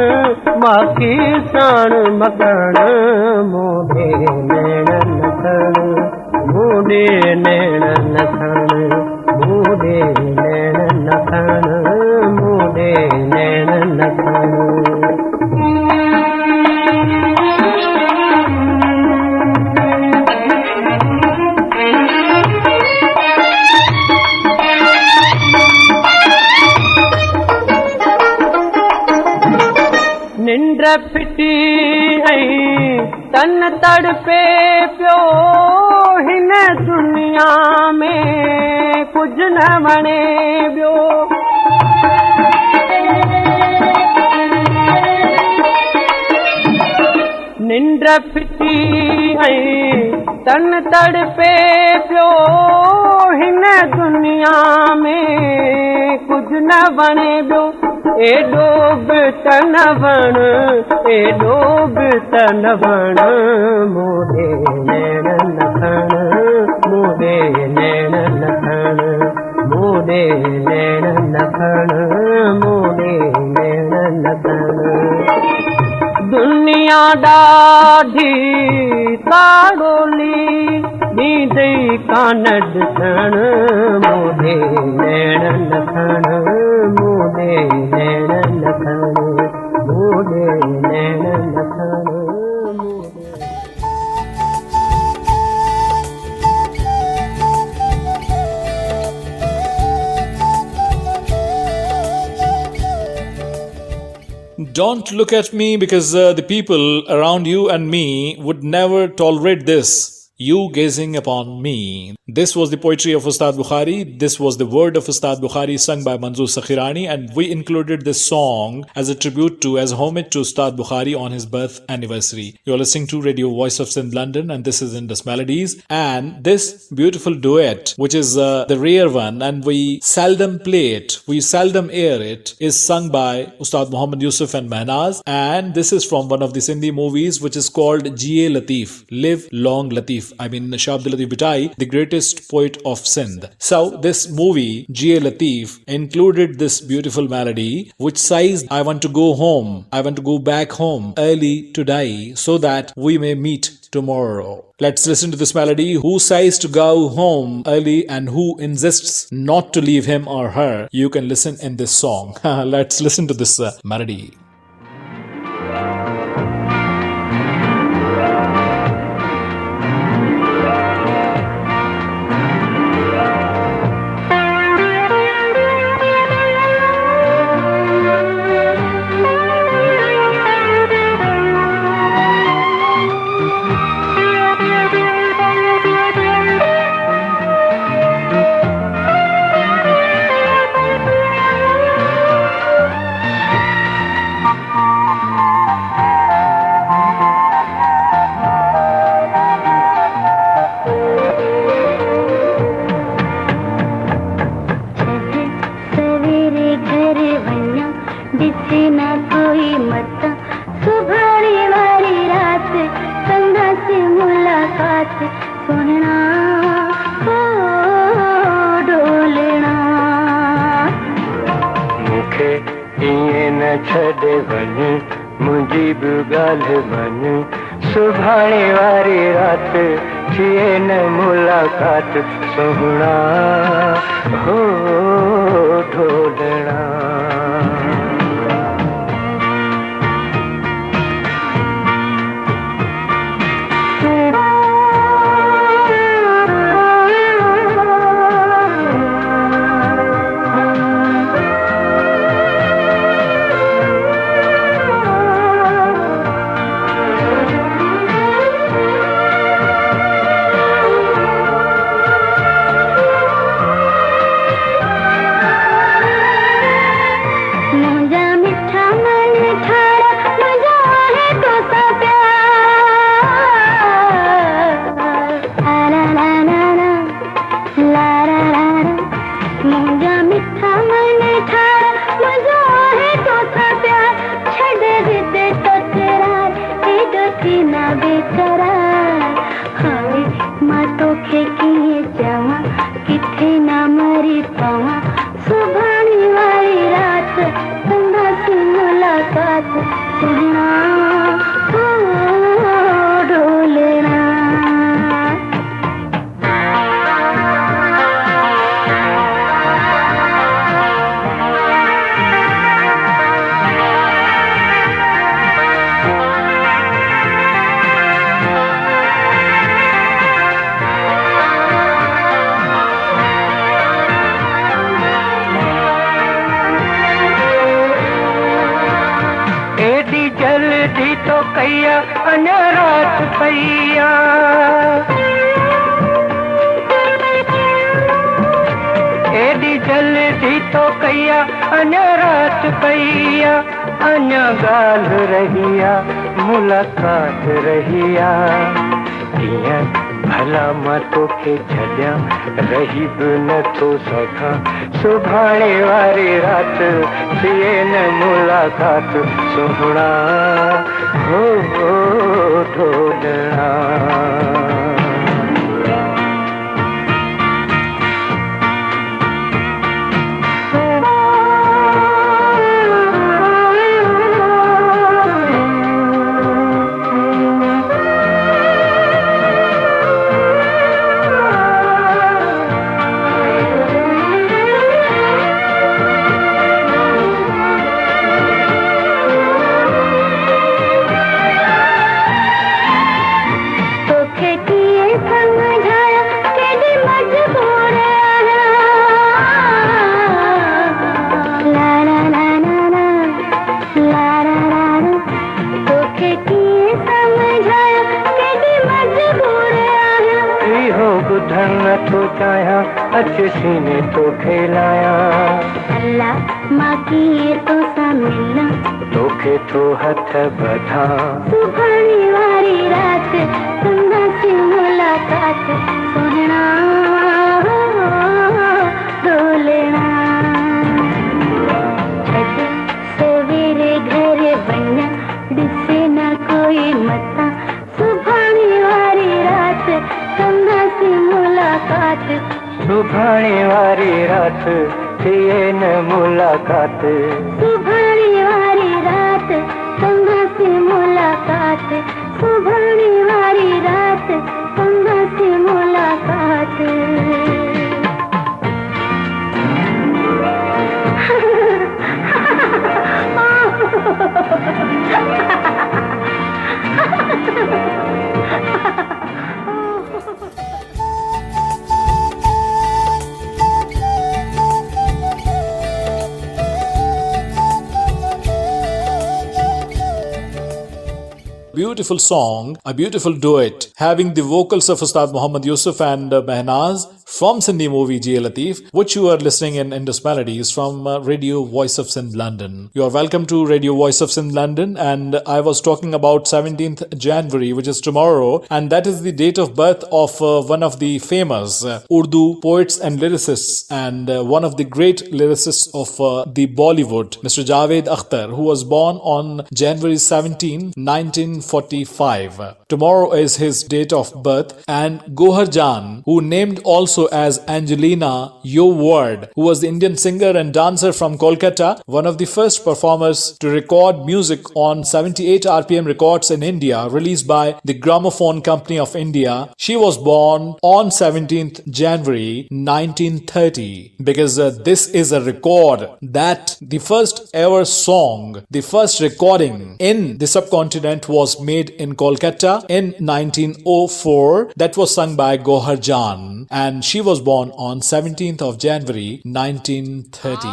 माखी साण मखण मूंॾे नैण लखण मूंॾे नैण लखण मूंॾे नैण लखण मूंॾे नैण लखण निंड फिटी ऐं तन तड़पे पियो हिन दुनिया में कुझु न वणे ॿियो निंड फिटी ऐं तन तड़पे पियो हिन दुनिया में कुझु न वणे ॿियो एॾो बि त न वण एॾो बि त न वण मूंॾे नैण लखण मूंॾे नैण लखण मूंॾे नैण लखण मूंॾे नैण लखण दुनिया ॾाढी ताड़ोली ॾींदे कान ॾिसण मूंॾे नैण लखण मूंॾे नैण लखण मूंॾे नैण लखण Don't look at me because the people around you and me would never tolerate this. You gazing upon me. This was the poetry of Ustad Bukhari. This was the word of Ustad Bukhari sung by Manzoor Sakhirani, and we included this song as a tribute to, as homage to Ustad Bukhari on his birth anniversary. You're listening to Radio Voice of Sindh London, and this is Indus Melodies. And this beautiful duet, which is the rare one, and we seldom play it, we seldom air it, is sung by Ustad Muhammad Yusuf and Mehnaz. And this is from one of the Sindhi movies, which is called G.A. Latif, Live Long Latif. I mean, Shah Abdul Latif Bhai, the greatest poet of Sindh. So, this movie, G.A. Latif, included this beautiful melody, which says, I want to go home, I want to go back home early today, so that we may meet tomorrow. Let's listen to this melody. Who says to go home early and who insists not to leave him or her? You can listen in this song. Let's listen to this melody. रात सुनना हो डोलना मूंखे ईअं न छॾे वञ मुंहिंजी बि ॻाल्हि मञ सुभाणे वारी राति थिए न मुलाक़ात सुहिणा हो ढोलणा मुलाक़ात रहिया कीअं भला मां तोखे छॾियां रही बि नथो सघां सुभाणे वारी राति थिए न मुलाक़ात सुहिणा हो ढोलणा सीने तो खेलाया अल्लाह माँ की तो मिलना तोखे तो हथ बधा सुभाणे वारी रात सुना सी मुलाकात सुनना डोलना सवेरे घर बना दिसे न कोई मता सुभाणे वारी रात सुना सी मुलाकात सुभाणे वारी रात थिए न मुलाक़ात सुभाणे वारी रात संगा से मुलाक़ात सुभाणे वारी रात संगा से मुलाक़ात Beautiful song, a beautiful duet, having the vocals of Ustad Muhammad Yusuf and Mehnaz from Sindhi movie Jia Latif, which you are listening in Indus Melodies from Radio Voice of Sindh London. You are welcome to Radio Voice of Sindh London, and I was talking about 17th January, which is tomorrow, and that is the date of birth of one of the famous Urdu poets and lyricists, and one of the great lyricists of the Bollywood, Mr. Javed Akhtar, who was born on January 17, 1945. Tomorrow is his date of birth, and Gohar Jan, who named also as Angelina Yo Word, who was the Indian singer and dancer from Kolkata, one of the first performers to record music on 78 RPM records in India, released by the Gramophone Company of India. She was born on 17th January 1930, because this is a record that the first ever song, the first recording in the subcontinent was made in Kolkata in 1904. That was sung by Gohar Jan, and she was born on 17th of January 1930.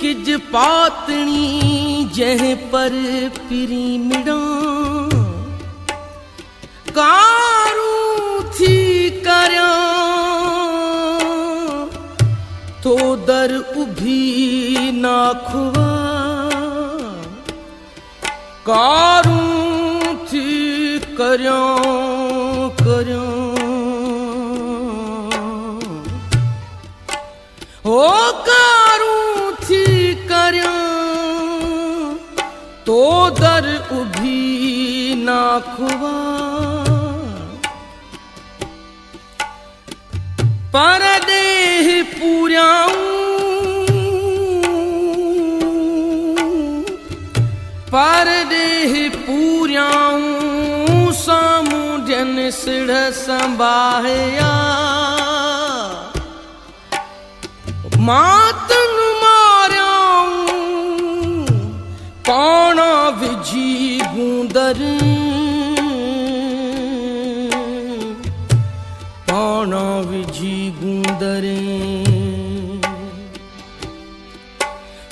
किज पातनी जह पर पिरी मिड़ा कारू थी करया तो दर उभी ना खुआ कारू थी करया करया हो कारू थी करया तो दर उभी ना खुआ परदेह पूराऊं परदेह पूराऊं सामुंडन सिढ़ संभाया मातन मारियाऊं पाना विझी गूंदर पाना विझी गूंदरे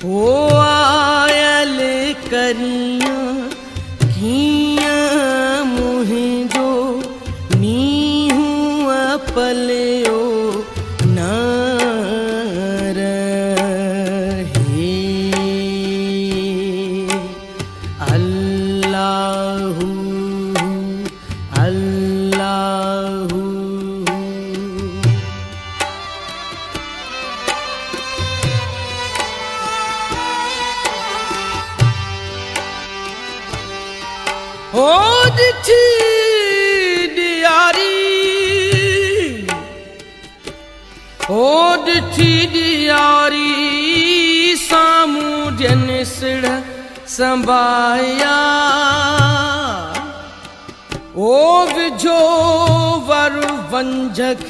ओ आयल करिया किया मुहिंजो नीहू पलियो ना संभाया ओ विझो वर वंझक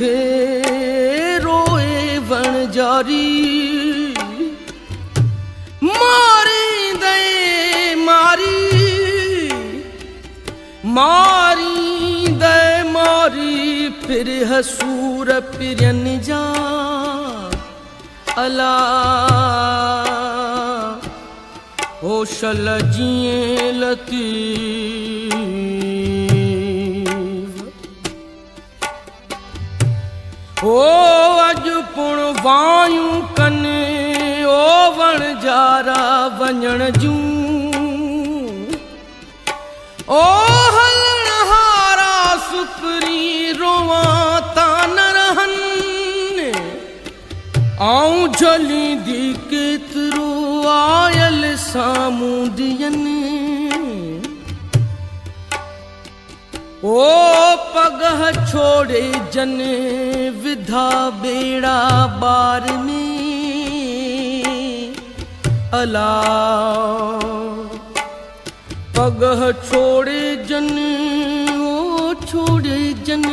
रोए वण जारी मारी दे मारी मारी दे मारी फिर हसूर पिरन जा अला होशल जिए लतीफ ओ अज पुण वायूं कने ओ वण जारा वञण जूं ओ हलण हारा सुकरी रोवां ता न रहन आऊं झली दी केतिरो आयल सामूंडियन ओ पगह छोड़े जन विधा बेड़ा बार में अला पगह छोड़े जन ओ छोड़े जन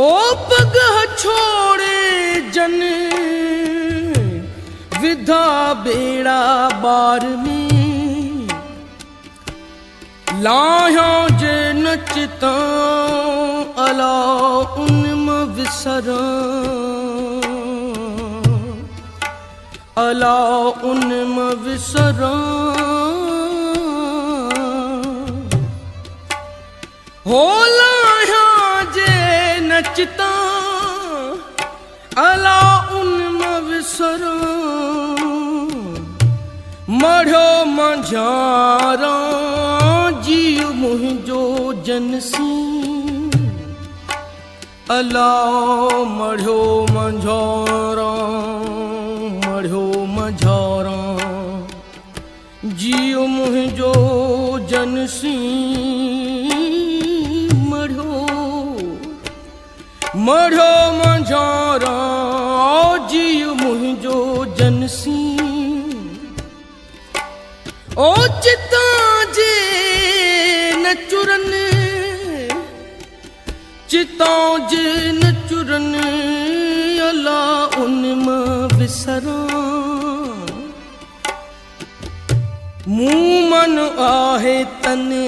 ओ पगह छोड़े जन विधा बेड़ा बार में लाया जे नचता अला उनम विसरा अला उनम विसरा हो लाया जे नचता अला उनम विसरा मढ़ो मंझारा जीव मुंहिंजो जनसी अला मढ़ो मंझारा मढ़ो मंझारा जीव मुंहिंजो जनसी मढ़ो मंझारा जीव मुंहिंजो जनसी ओ चिता जे न चुरन चिता जे न चुरन अला उनम विसरा मूं मन आहे तने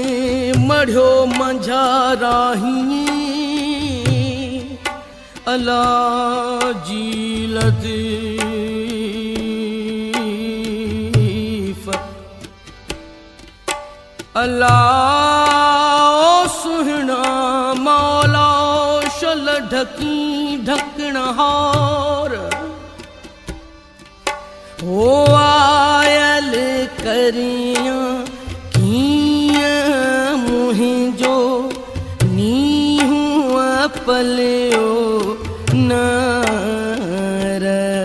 मढ़ो मंझारा हीअं अला जी लतीफ़ अला सुहिणा मौला शल ढकी ढकणहार हो आयल करियां कीअं मुंहिंजो नीहूं पलियो न रहे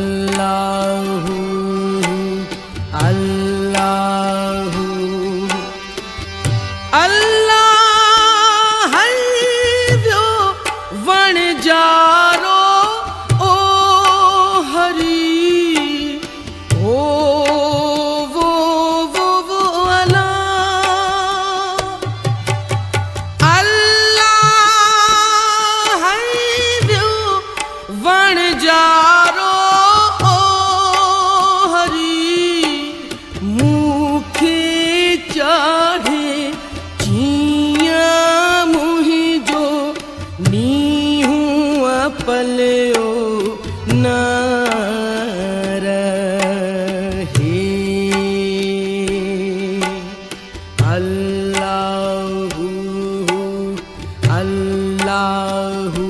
अल्लाहु अल्लाहु अल्लाह वियो वण जारो ओ हरी ओ वो अल्लाह अल्लाह वियो वण जारो ओ हरी मूंखे चाहे जियां मुंहिंजो नीहूं पलियो न रहे अल्लाहु अल्लाहु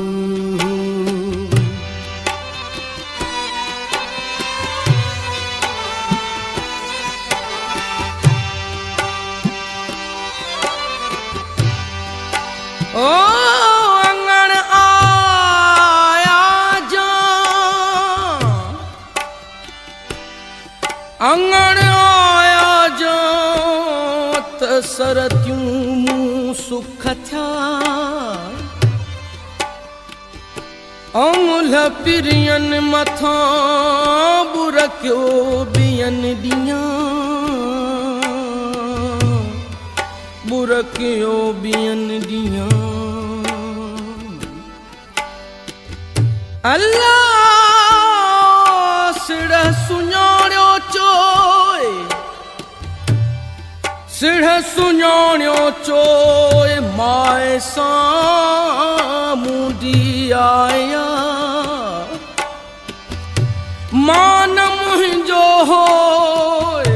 ओ अंगण आया जा अंगण आया जा त सरतियूं मूं सुख थिया अमुल पिरियन मथां बुरकियो बियन ॾियां बुरकियो बियन ॾियां अल्लाह सिड़ सुञाणियो चोए सिड़ सुञाणियो चोए माए साम्हूं दी आया मान मुंहिंजो होए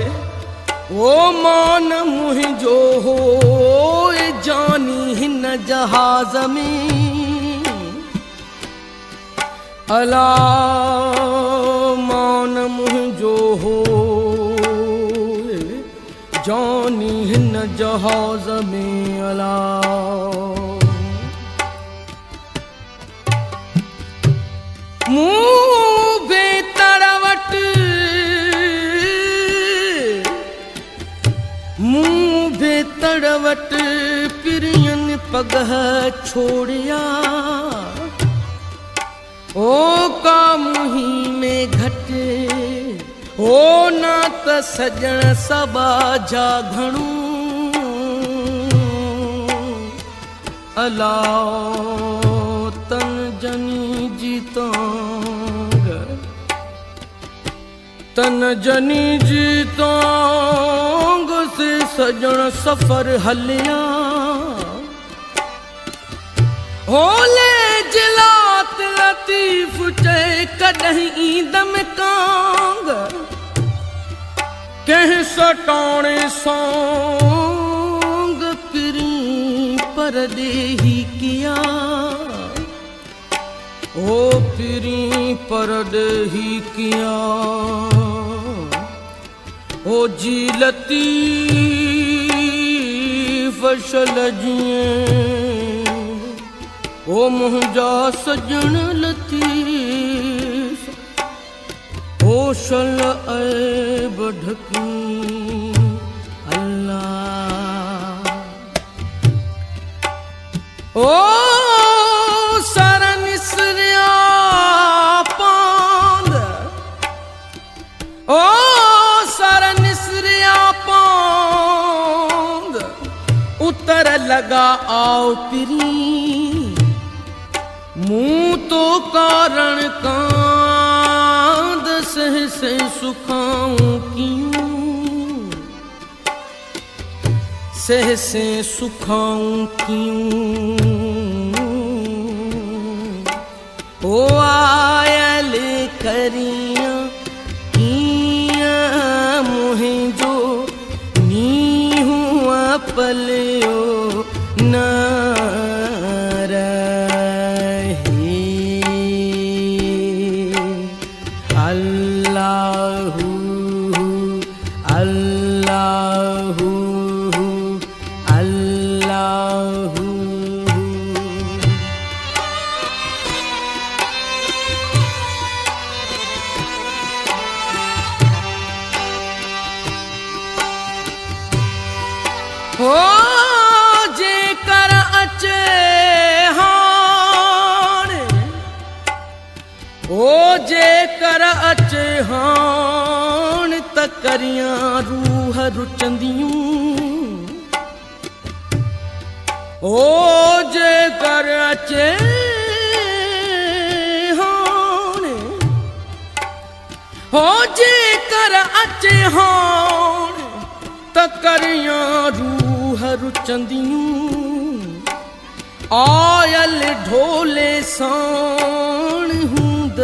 ओ मान मुंहिंजो होए जानी हिन जहाज़ में अला मान मुंहिंजो हो जानी हिन जहाज में अला मुंह बेतड़वट पिरियन पगह छोड़िया ओ का मुही में घटे ओ ना त सजण सबा जा घणू अला तन जनी जीतांग तन जनी जीतांग से सजण सफर हलिया होले जिलात लतीफ चे कदहीं ईदम कांग कह सटाणे सोंग पिरी परदेही किया ओ पिरी परदेही किया ओ जी लतीफ सल जिए ओ मुंहिंजा सजण लतीफ ओ सल ऐब ढकी अल्लाह ओ सर निसरिया पांद ओ सर निसरिया पांद उतर लगा आओ पिरी मुँह तो कारण कांद सह से सुखाऊं क्यों सह से सुखाऊं क्यों ओ आयल करिया किया मुहे जो नी हुआ पलियो ना हो जे कर अचे हाण ओ जे कर अचे हाण त करियां रूह रुचंदियूं ओ जे कर अचे हाण हो जे कर अचे हाण त करियां रूह रुचंदियूं आयल ढोले साण हूंद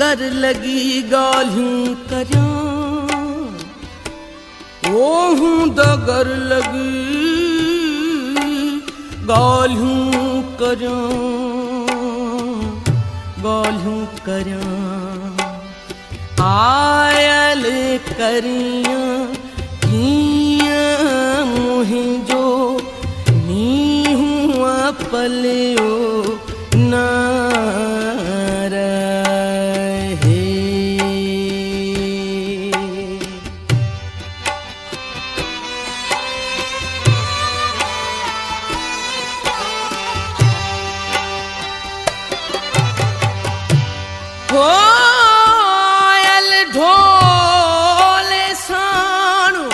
गर लगी गाल्हियूं करियां ओ हूंद गर लगी गाल्हियूं करियां आयल करियां मुहिंजो नी हुआ पलियो ना रहे हो आयल ढोले साणु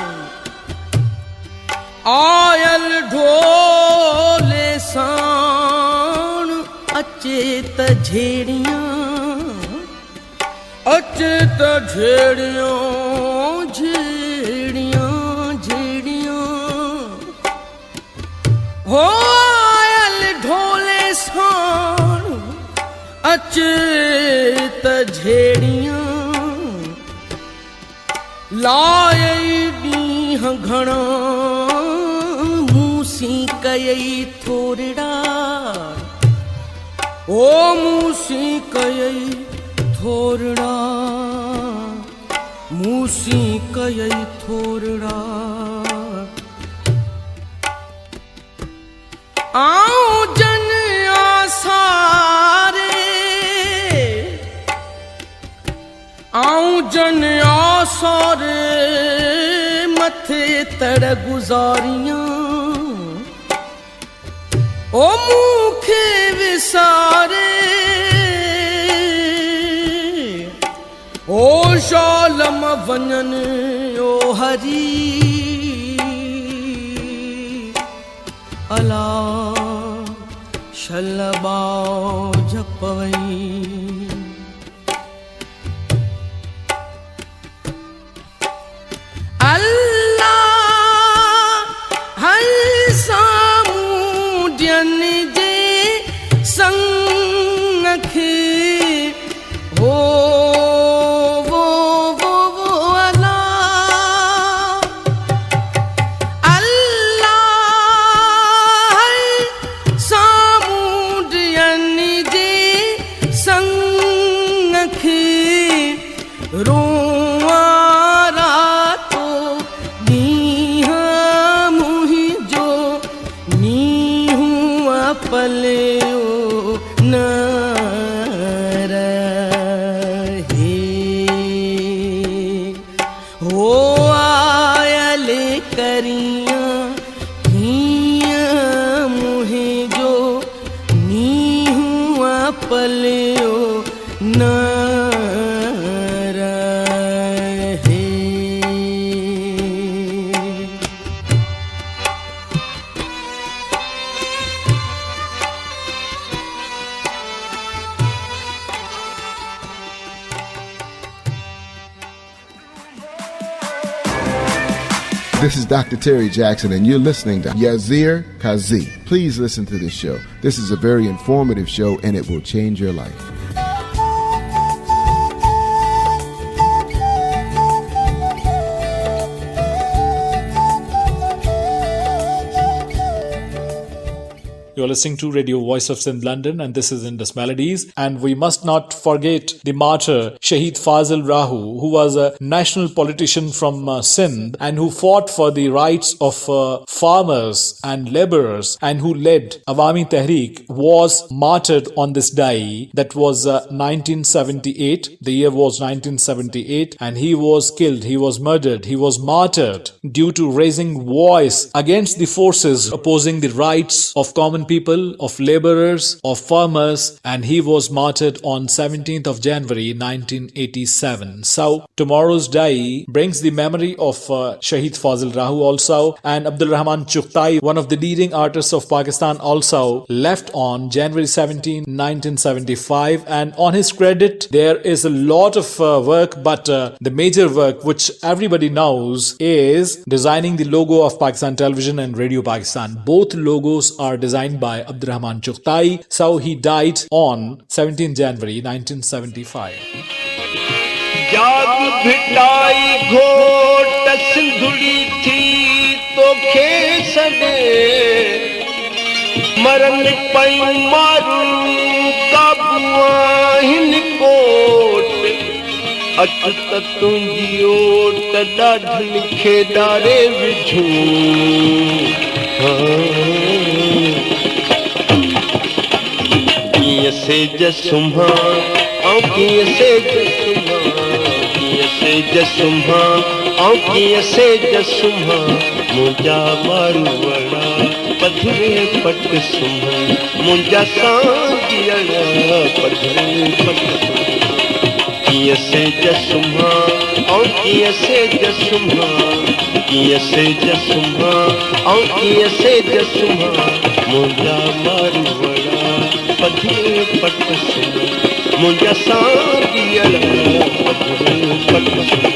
आयल ढोले साण अचे त झेड़ियां अचे त झेड़ियां झेड़ियां झेड़ियां हो आयल ढोले साण अचे त झेड़ियां लाए ॾींहं घणा मूसी कयई थोरड़ा ओ मूसी कयई थोरड़ा मूसी कयई थोरड़ा आऊं जन आसारे आऊं जन आसारे मथे तड़ गुजारियां ओ मुखे विसारे ओ शालम वञन ओ हरी अला शलबाओ झपवई अल्लाह हर सामूं ॾियन जे संग खे हो This is Dr. Terry Jackson, and you're listening to Yazir Kazi. Please listen to this show. This is a very informative show, and it will change your life. You're listening to Radio Voice of Sindh London, and this is Indus Melodies. And we must not forget the martyr Shaheed Fazil Rahu, who was a national politician from Sindh and who fought for the rights of farmers and laborers and who led Awami Tehreek, was martyred on this day. That was 1978. The year was 1978, and he was killed. He was murdered. He was martyred due to raising voice against the forces opposing the rights of common people, of laborers, of farmers, and he was martyred on 17th of January 1987. So tomorrow's day brings the memory of Shaheed Fazil Rahu also, and Abdul Rahman Chughtai, one of the leading artists of Pakistan, also left on January 17, 1975, and on his credit there is a lot of work, but the major work which everybody knows is designing the logo of Pakistan Television and Radio Pakistan. Both logos are designed by Abdul Rahman Chughtai. So he died on 17 January 1975. जाग भिटाई घोट सिंधुड़ी थी तो खेसने मरन पई मारू काबुआ हिन coat अचत तुंजी ओट डाढन खेदारे विझूं किए से जसुम्हा औ किए से जसुम्हा किए से जसुम्हा औ किए से जसुम्हा मुंजा मारू वड़ा पधरे पट सुम्हा मुंजा सांगियड़ा पधरे पट किए से जसुम्हा औ किए से जसुम्हा किए से जसुम्हा औ किए से जसुम्हा मुंजा मारू वड़ा पधरे पट सुम्हा मुंजा सांगियड़ा पधरे पट सुम्हा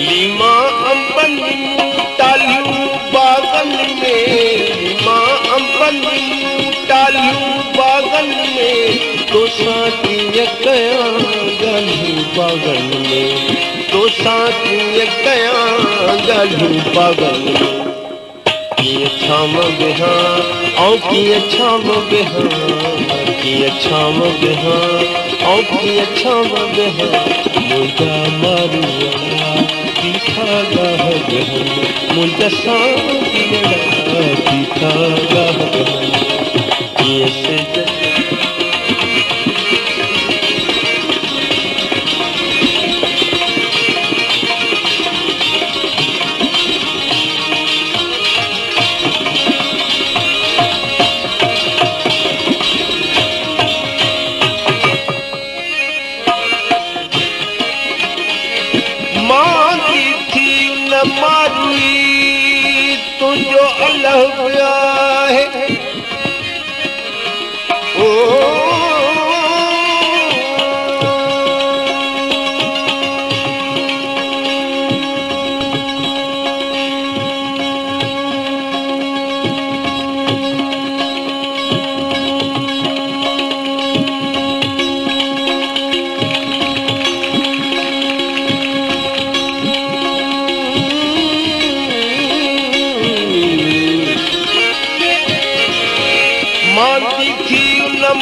लीमा अंबन तालियूं बागन में फलियूं टालियूं बागन में तो साथी कया ॻाल्हियूं बागन में तो साथी कया ॻाल्हियूं बागन में कीअं छाम बिहा ऐं कीअं छाम बिहा कीअं छाम बिहा ऐं कीअं छाम बिहा मुंहिंजा मारू बीठा गाह गहन मुंहिंजा साथीअड़ा बीठा गाह गहन कीअं सिज तुझो अल्लाह पिया है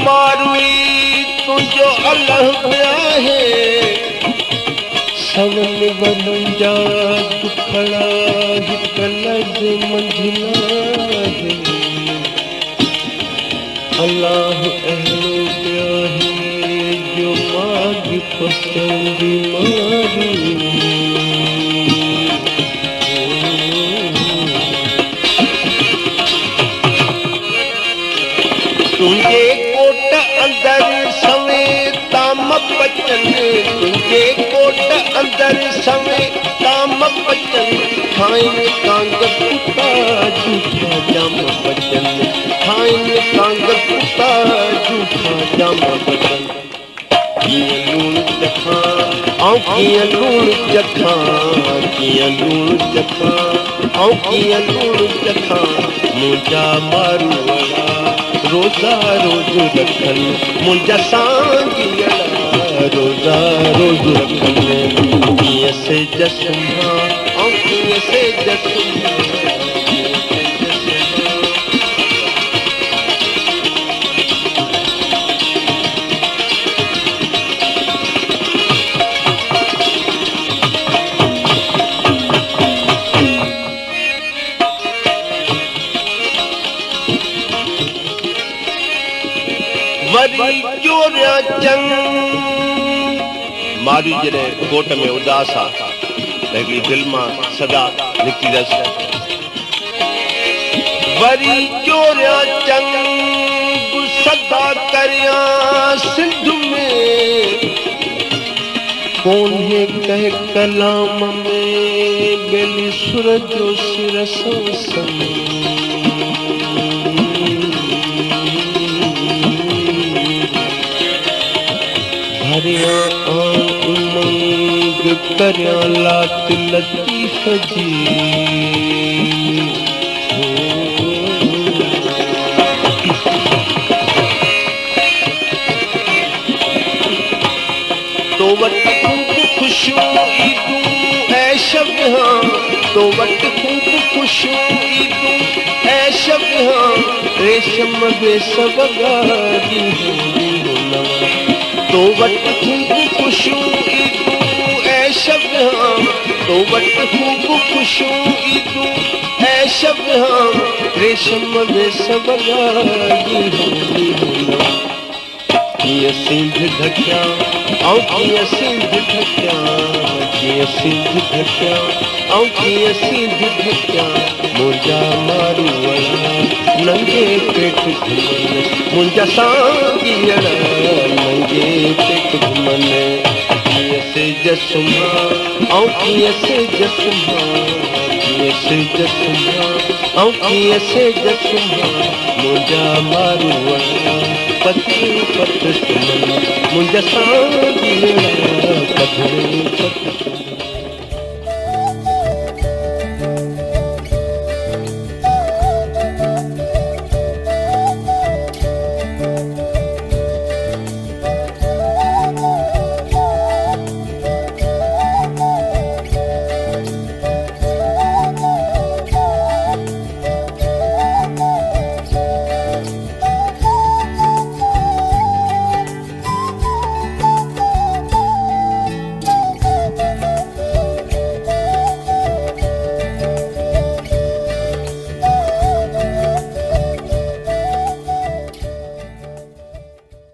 मारुई तुझो अल्लाह पिया है सवन वनजा दुखड़ा हिक लज़ मंझिला है अल्लाह अहिड़ो पिया है जो मागी पसंदी मारी तुझे कोट अंदर सवे ताम बचन तुझे कोट अंदर सवे ताम बचन खाइन कांग पुता झूठा जाम बचन खाइन कांग पुता झूठा जाम बचन कीअं लूण जखा ऐं कीअं लूण जखा कीअं लूण जखा ऐं कीअं लूण जखा मुंहिंजा मारू वारा रोज़ा रोज़ रखन मुंहिंजा सांगियड़ा रोज़ा रोज़ रखन कीअं सिज सुम्हा ऐं कीअं सिज सुम्हा वरी चोरिया चंग मारी जॾहिं कोट में उदास आहे त हिकिड़ी दिलि मां सदा निकिरसि वरी चोरिया चंग सदा करिया सिंध में कोन्हे कंहिं कलाम में बेली सुर जो सिर संग हरिया उमंग करिया लात लतीफ़ जी तो वट खूब खुशियूं ईदूं ऐश विहां तो वट खूब खुशियूं ईदूं ऐश विहां रेशम बेस वगारी तो वट खूब खुशियूं ईदूं ऐश विहां तो वट खूब खुशियूं ईदूं ऐश विहां रेशम बेस वगारी कीअं सिंध ढकिया ऐं कीअं सिंध ढकिया कीअं सिंध ढकिया ऐं कीअं सिंध ढकिया मुंहिंजा मारू वारा नंगे पेट घुमन मुंहिंजा सांगियड़ा नंगे पेट घुमन कीअं सिज सुम्हा ऐं कीअं सिज सुम्हा कीअं सिज सुम्हा ऐं कीअं सिज सुम्हा मुंहिंजा मारू वारा पति पत सुमन मुंहिंजा सांगियड़ा पधरे पत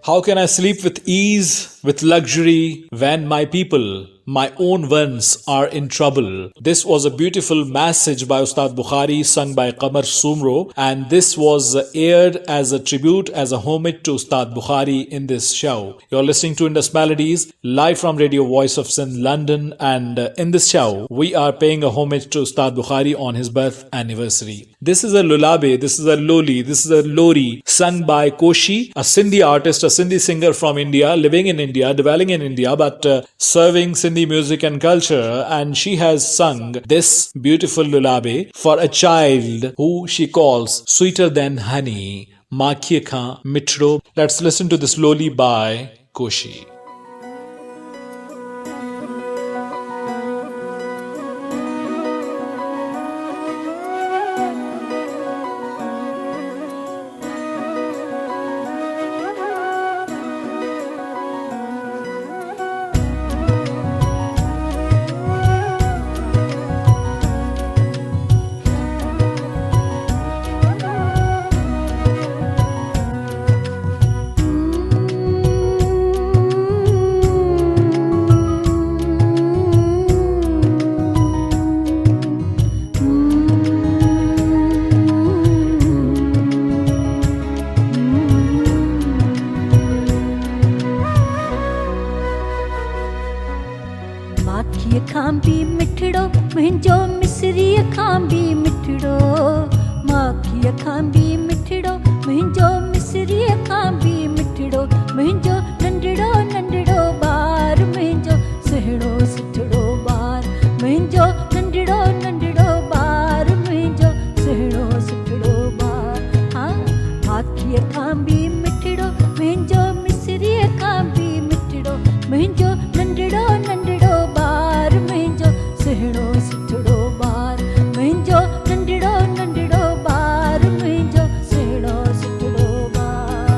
How can I sleep with ease, with luxury, when my people, my own ones, are in trouble? This was a beautiful message by Ustad Bukhari, sung by Qamar Sumro, and this was aired as a tribute, as a homage to Ustad Bukhari in this show. You're listening to Indus Melodies, live from Radio Voice of Sindh, London, and in this show, we are paying a homage to Ustad Bukhari on his birth anniversary. This is a lullaby, this is a loli, this is a lori, sung by Koshi, a Sindhi artist, a Sindhi singer from India, living in India, dwelling in India, but serving Sindhi music and culture. And she has sung this beautiful lullaby for a child who she calls sweeter than honey, Makhye Khan Mitro. Let's listen to this loli by Koshi. माखीअ खां बि मिठड़ो मुंहिंजो मिसरीअ खां बि मिठड़ो माखीअ खां बि मिठड़ो मुंहिंजो मिसरीअ खां बि मिठड़ो मुंहिंजो नंढड़ो नंढड़ो ॿार मुंहिंजो सुहिणो सुठड़ो ॿार मुंहिंजो नंढड़ो नंढड़ो ॿार मुंहिंजो सुहिणो सुठड़ो ॿार हा माखीअ खां बि मिठड़ो मुंहिंजो मिसरीअ खां बि मिठड़ो मुंहिंजो नंढड़ो नंढड़ो ॿार मुंहिंजो सुहिणो सुठड़ो ॿार मुंहिंजो नंढड़ो नंढड़ो ॿार मुंहिंजो सुहिणो सुठड़ो ॿार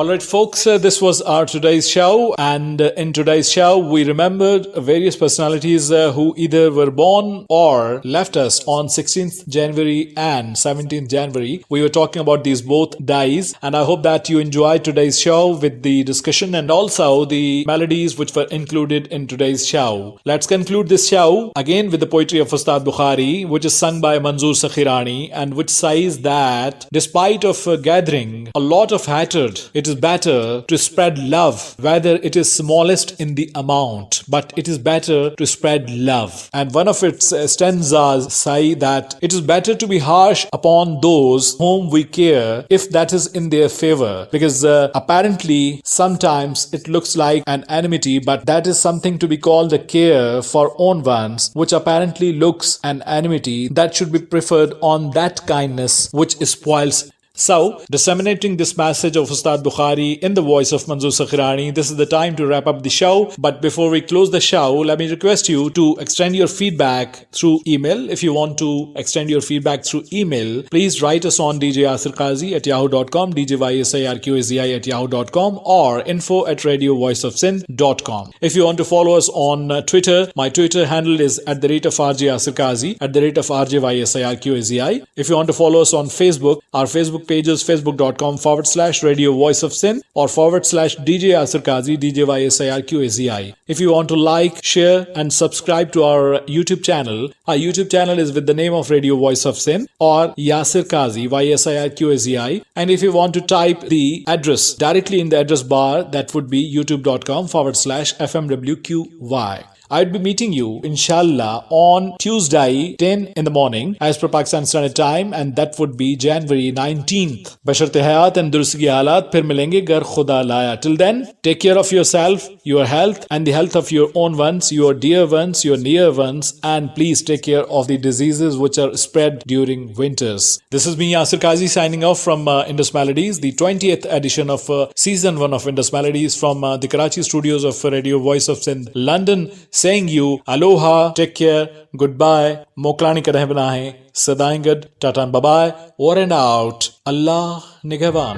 Alright folks, this was our today's show, and in today's show we remembered various personalities who either were born or left us on 16th January and 17th January. We were talking about these both days, and I hope that you enjoyed today's show with the discussion and also the melodies which were included in today's show. Let's conclude this show again with the poetry of Ustad Bukhari, which is sung by Manzoor Sakhirani, and which says that despite of gathering a lot of hatred, it is better to spread love, whether it is smallest in the amount, but it is better to spread love. And one of its stanzas say that it is better to be harsh upon those whom we care if that is in their favor, because apparently sometimes it looks like an enmity, but that is something to be called a care for own ones, which apparently looks an enmity. That should be preferred on that kindness which spoils. So, disseminating this message of Ustad Bukhari in the voice of Manzoor Sakhirani, this is the time to wrap up the show. But before we close the show, let me request you to extend your feedback through email. If you want to extend your feedback through email, please write us on djyasirkazi@yahoo.com, djyasirkazi@yahoo.com, or info@radiovoiceofsindh.com. If you want to follow us on Twitter, my Twitter handle is @RJYasirkazi, @RJYasirkazi. If you want to follow us on Facebook, our Facebook page is facebook.com/Radio Voice of Sindh or /DJ Yasirkazi, DJYasirkazi. If you want to like, share and subscribe to our YouTube channel, our YouTube channel is with the name of Radio Voice of Sindh or Yasir Kazi, YSIRQAZI. And if you want to type the address directly in the address bar, that would be youtube.com/FMWQY. I'd be meeting you, inshallah, on Tuesday, 10 in the morning, as per Pakistan Standard Time, and that would be January 19th. Basharte hayat and durstgi halat, phir milenge gar khuda laya. Till then, take care of yourself, your health, and the health of your own ones, your dear ones, your near ones, and please take care of the diseases which are spread during winters. This is me, Yasir Kazi, signing off from Indus Melodies, the 20th edition of Season 1 of Indus Melodies from the Karachi studios of Radio Voice of Sindh, London, saying you aloha, take care, goodbye, moklani ka rehna hai, sadain good, tata and bye-bye, over and out, Allah Nigaban.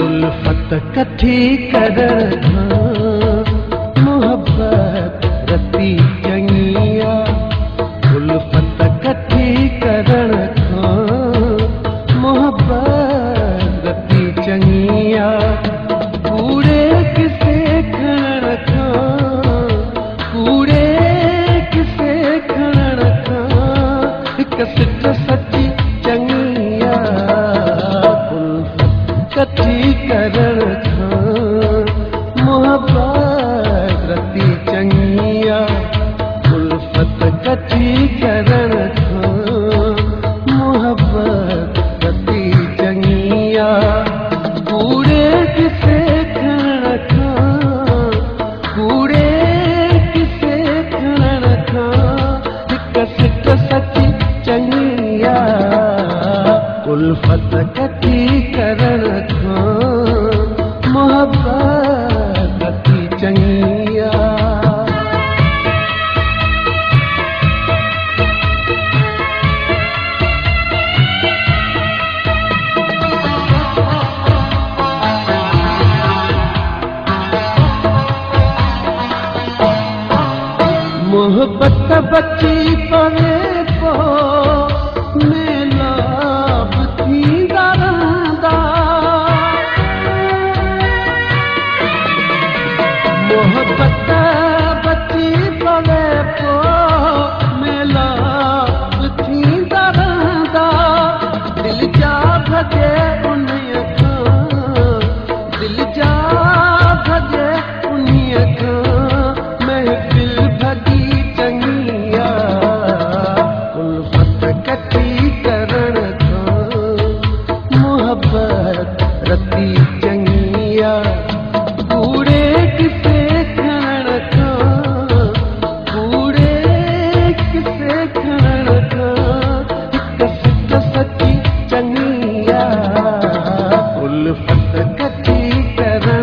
उल्फत कठी कर मोहब्बत रती चंगिया उल्फत कठी करण खां मोहब्बत रती चंगिया कूड़े किसे खण खां कूड़े किसे खण खां हिक सिट सची चंगिया उल्फत कठी करण खां मोहब्बत रती चंगिया उल्फत कठी करण खां मोहब्बत रती चंगिया कूड़े किसे खण खां कूड़े किसे खण खां हिक सिट सची चंगिया उल्फत कठी करण खां मोहब्बत रती चंगिया मोहब्बत बची पवे पो मेला थी दरंदा मोहब्बत बची पवे पो मेला थी दरंदा दिल जा भजे उन्हीअ खां दिल जा भजे उन्हीअ खां महफिल भगी चंगिया उल्फत कठी करण खां मोहब्बत रती चंगिया कूड़े किसे खण खां कूड़े किसे खण खां हिक सिट सची चंगिया उल्फत कठी करण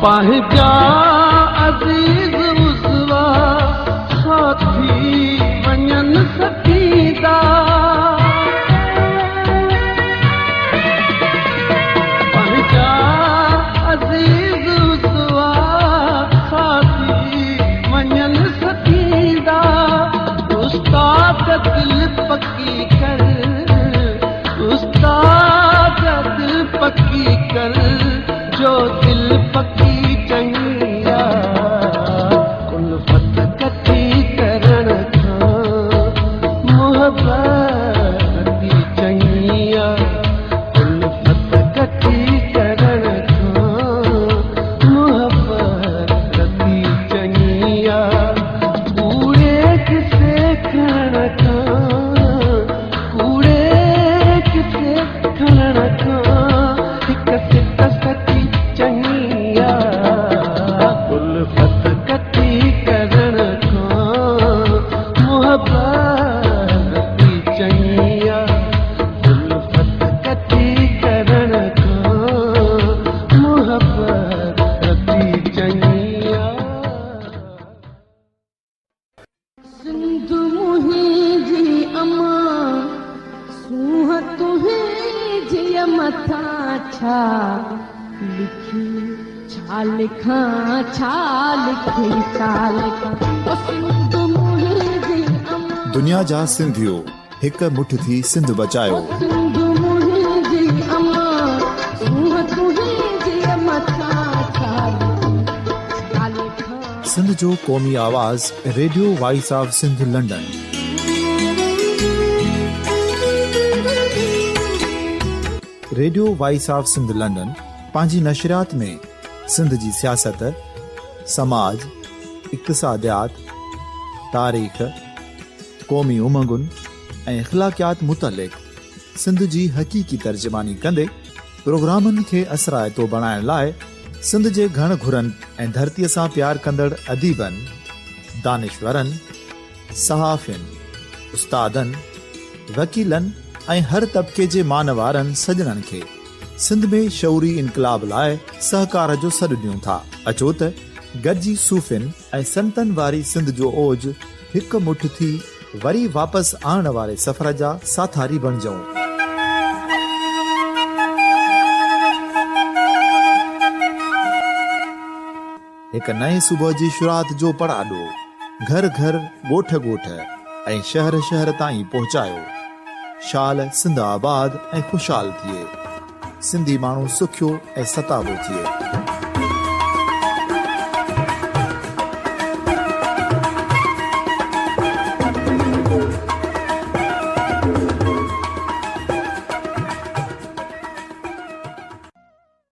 पंहिंजा अज़ीज़ उज़वा साथी वञनि सकींदा पंहिंजा अज़ीज़ उज़वा साथी वञनि सकींदा उस्ताद दिल पकी कर उस्ताद दिल पकी कर जो दिल पकी चंगिया उल्फत कठी करण खां मुहब्बत चंगिया उल्फत कठी करण खां मुहब्बत चंगिया कूड़े किसे खण खां कूड़े किसे खण खां हिक सिक सची चंगिया उल्फत कठी करण खां मुहब्बत चंगिया उल्फत कठी करण खां मुहब्बत चंगिया सिंधु मुंहिंजी अमा सूंह तुंहिंजी मथां छा लिखी छा लिखां छा लिखी छा लिखां ओ सिंधु मुंहिंजी अमा दुनिया जा सिंधियो हिक मुठ थी सिंध बचायो सिंधु मुंहिंजी अमा सूंह तुंहिंजी मथां छा लिखी छा लिखां सिंध जो क़ौमी आवाज़ radio voice of Sindh London. Radio voice of Sindh London पंहिंजी नशरियात में सिंध जी सियासत समाज इक़्तिसादियात तारीख़ क़ौमी उमंगुनि ऐं अख़लाक़ियात मुतलिक़ सिंध जी हक़ीक़ी तर्जमानी कंदे प्रोग्रामनि खे असराइतो बणाइण लाइ सिंध जे घण घुरनि ऐं धरतीअ सां प्यार कंदड़ अदीबनि दानिशवरनि सहाफ़ियुनि उस्तादनि वकीलनि ऐं हर तबिके जे मान वारनि सजणनि खे सिंध में शऊरी इनकलाब लाइ सहकार जो सॾु ॾियूं था। अचो त गॾिजी सूफ़ियुनि ऐं संतनि वारी सिंध जो ओज हिक मुठ थी वरी वापसि आणण वारे सफ़र जा साथारी बणिजऊं। हिक नए सुबुह जी शुरूआत जो पड़ाॾो घर घर ॻोठ ॻोठ ऐं शहर शहर ताईं पहुचायो। शाल सिंध आबाद ऐं ख़ुशहाल थिए सिंधी माण्हू सुखियो ऐं सताबो थिए।